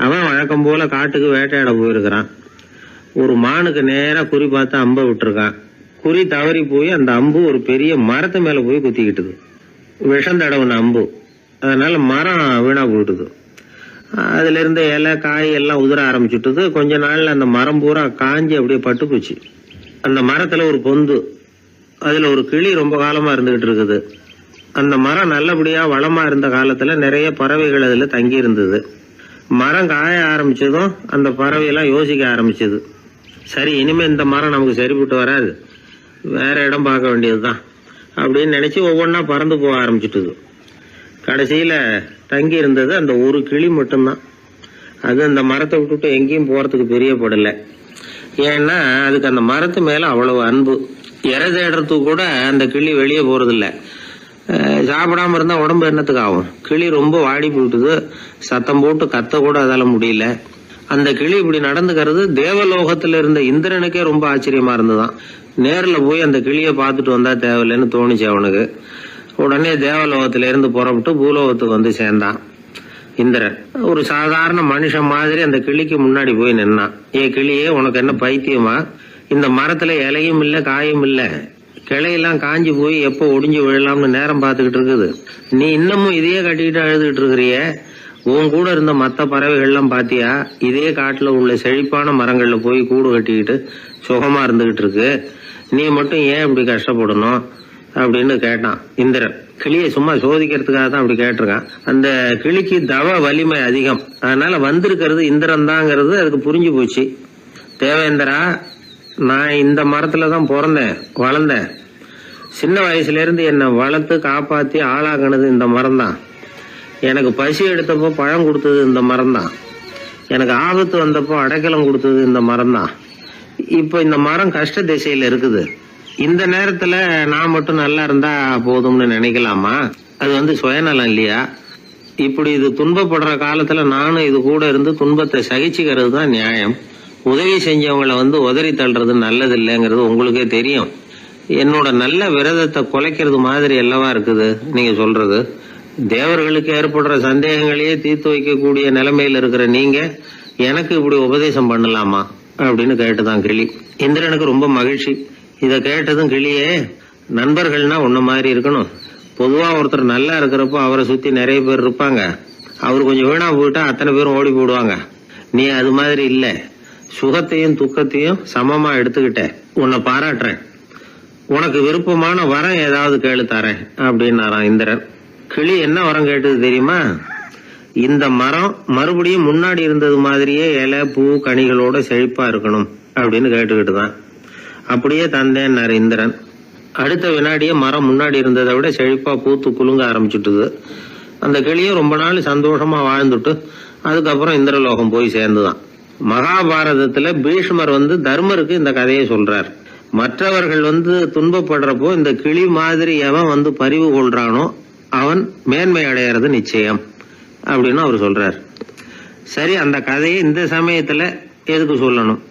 S1: அவன் வழக்கம் போல காட்டுக்கு வேட்டையாட போயிருக்கிறான். ஒரு மானுக்கு நேரா குறி பார்த்து அம்பை விட்டுருக்கான். குறி தவறி போய் அந்த அம்பு ஒரு பெரிய மரத்து மேல போய் குத்திக்கிட்டுது. விஷம் தடவுன அம்பு, அதனால மரம் வீணா போயிட்டுது. அதுல இருந்த இலை காய் எல்லாம் உதிர ஆரம்பிச்சுட்டுது. கொஞ்ச நாள்ல அந்த மரம் பூரா காஞ்சி அப்படியே பட்டு போச்சு. அந்த மரத்துல ஒரு பொந்து, அதுல ஒரு கிளி ரொம்ப காலமா இருந்துகிட்டு இருக்குது. அந்த மரம் நல்லபடியா வளமா இருந்த காலத்துல நிறைய பறவைகள் அதுல தங்கி இருந்தது. மரம் காய ஆரம்பிச்சதும் அந்த பறவையெல்லாம் யோசிக்க ஆரம்பிச்சது, சரி இனிமே இந்த மரம் நமக்கு சரிபட்டு வராது, வேற இடம் பார்க்க வேண்டியதுதான் அப்படின்னு நினைச்சு ஒவ்வொன்னா பறந்து போக ஆரம்பிச்சுட்டுது. கடைசியில தங்கி இருந்தது அந்த ஒரு கிளி மட்டும்தான். அது அந்த மரத்தை விட்டுட்டு எங்கேயும் போறதுக்கு பிரியப்படலை. ஏன்னா அதுக்கு அந்த மரத்து மேல அவ்வளவு அன்பு. இறை தேடுறதுக்கு கூட அந்த கிளி வெளியே போறதில்ல. சாப்பிடாம இருந்தா உடம்பு என்னத்துக்கு ஆகும்? கிளி ரொம்ப வாடி போயிட்டுது, சத்தம் போட்டு கத்த கூட அதால முடியல. அந்த கிளி இப்படி நடந்துக்கிறது தேவலோகத்துல இருந்த இந்திரனுக்கே ரொம்ப ஆச்சரியமா இருந்ததுதான். நேர்ல போய் அந்த கிளியை பார்த்துட்டு வந்தா தேவையில்லைன்னு தோணுச்சு அவனுக்கு. உடனே தேவலோகத்தில இருந்து புறப்பட்டு பூலோகத்துக்கு வந்து சேர்ந்தான் இந்திரன். ஒரு சாதாரண மனுஷன் மாதிரி அந்த கிளிக்கு முன்னாடி போய் நின்னான். ஏ கிளியே, உனக்கு என்ன பைத்தியமா? இந்த மரத்துல இலையும் இல்ல காயும் இல்ல, கிளையெல்லாம் காஞ்சி போய் எப்போ ஒடிஞ்சு விழலாம்னு நேரம் பார்த்துக்கிட்டு இருக்குது. நீ இன்னமும் இதையே கட்டிக்கிட்டு அழுதுகிட்டு இருக்கிறிய. உன் கூட இருந்த மற்ற பறவைகள்லாம் பாத்தியா? இதே காட்டுல உள்ள செழிப்பான மரங்கள்ல போய் கூடு கட்டிக்கிட்டு சுகமா இருந்துகிட்டு இருக்கு. நீ மட்டும் ஏன் இப்படி கஷ்டப்படணும் அப்படின்னு கேட்டான் இந்திரன். கிளியை சும்மா சோதிக்கிறதுக்காக தான் அப்படி கேட்டிருக்கான். அந்த கிளிக்கு தவ வலிமை அதிகம், அதனால வந்திருக்கிறது இந்திரன் தாங்கிறது அதுக்கு புரிஞ்சு போச்சு. தேவேந்திரா, நான் இந்த மரத்துலதான் பிறந்தேன் வளர்ந்தேன். சின்ன வயசுல இருந்து என்னை வளர்த்து காப்பாத்தி ஆளாகினது இந்த மரம் தான். எனக்கு பசி எடுத்தப்போ பழம் கொடுத்தது இந்த மரம் தான். எனக்கு ஆபத்து வந்தப்போ அடைக்கலம் கொடுத்தது இந்த மரம் தான். இப்ப இந்த மரம் கஷ்ட திசையில இருக்குது. இந்த நேரத்துல நான் மட்டும் நல்லா இருந்தா போதும்னு நினைக்கலாமா? அது சுயநலம் இல்லையா? இப்படி இது துன்பப்படுற காலத்துல நானும் இது கூட இருந்து துன்பத்தை சகிச்சுக்கிறது தான் நியாயம். உதவி செஞ்சவங்களை உதறி தள்ளுறது நல்லது இல்லைங்கிறது உங்களுக்கே தெரியும். என்னோட நல்ல விரதத்தை குலைக்கிறது மாதிரி அல்லவா இருக்குது நீங்க சொல்றது. தேவர்களுக்கு ஏற்படுற சந்தேகங்களையே தீர்த்து வைக்கக்கூடிய நிலைமையில இருக்கிற நீங்க எனக்கு இப்படி உபதேசம் பண்ணலாமா அப்படின்னு கேட்டுதான் கிளி. இந்திரனுக்கு ரொம்ப மகிழ்ச்சி. இத கேட்டதும் கிளியே, நண்பர்கள்னா உன்ன மாதிரி இருக்கணும். பொதுவா ஒருத்தர் நல்லா இருக்கிறப்போ அவரை சுத்தி நிறைய பேர் இருப்பாங்க. அவர் கொஞ்சம் வீணா போயிட்டா அத்தனை பேரும் ஓடி போடுவாங்க. நீ அது மாதிரி இல்ல. சுகத்தையும் துக்கத்தையும் சமமா எடுத்துக்கிட்ட. உன்னை பாராட்டுறேன். உனக்கு விருப்பமான வரம் ஏதாவது கேளு தரேன் அப்படின்னாராம் இந்திரன். கிளி என்ன வரம் கேட்டது தெரியுமா? இந்த மரம் மறுபடியும் முன்னாடி இருந்தது மாதிரியே இலை பூ கனிகளோட செழிப்பா இருக்கணும் அப்படின்னு கேட்டுக்கிட்டுதான். அப்படியே தந்தேன்னாரு இந்திரன். அடுத்த வினாடியே மரம் முன்னாடி இருந்ததை விட செழிப்பா பூத்து குலுங்க ஆரம்பிச்சுட்டுது. அந்த கிளியும் ரொம்ப நாள் சந்தோஷமா வாழ்ந்துட்டு அதுக்கப்புறம் இந்திரலோகம் போய் சேர்ந்துதான். மகாபாரதத்துல பீஷ்மர் தர்மருக்கு இந்த கதையை சொல்றார். மற்றவர்கள் துன்பப்படுறப்போ இந்த கிளி மாதிரி எவன் பரிவு கொள்றானோ அவன் மேன்மை அடையிறது நிச்சயம் அப்படின்னு அவர் சொல்றார். சரி, அந்த கதையை இந்த சமயத்துல எதுக்கு சொல்லணும்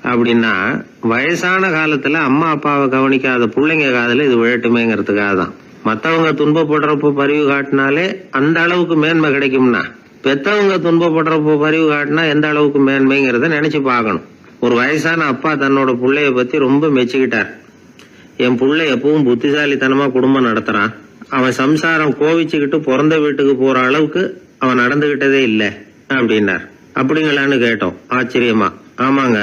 S1: அப்படின்னா, வயசான காலத்துல அம்மா அப்பாவை கவனிக்காத பிள்ளைங்க காதல இது விழட்டுமேங்கிறதுக்காக தான். மத்தவங்க துன்பப்படுறப்போ பரிவு காட்டினாலே அந்த அளவுக்கு மேன்மை கிடைக்கும்னா, பெத்தவங்க துன்பப்படுறப்போ பரிவு காட்டினா எந்த அளவுக்கு மேன்மைங்கிறத நினைச்சு பார்க்கணும். ஒரு வயசான அப்பா தன்னோட பிள்ளைய பத்தி ரொம்ப மெச்சுக்கிட்டார். என் பிள்ளை எப்பவும் புத்திசாலித்தனமா குடும்பம் நடத்துறான். அவன் சம்சாரம் கோவிச்சுக்கிட்டு பிறந்த வீட்டுக்கு போற அளவுக்கு அவன் நடந்துகிட்டதே இல்லை அப்படின்னார். அப்படிங்களான்னு கேட்டோம் ஆச்சரியமா. ஆமாங்க,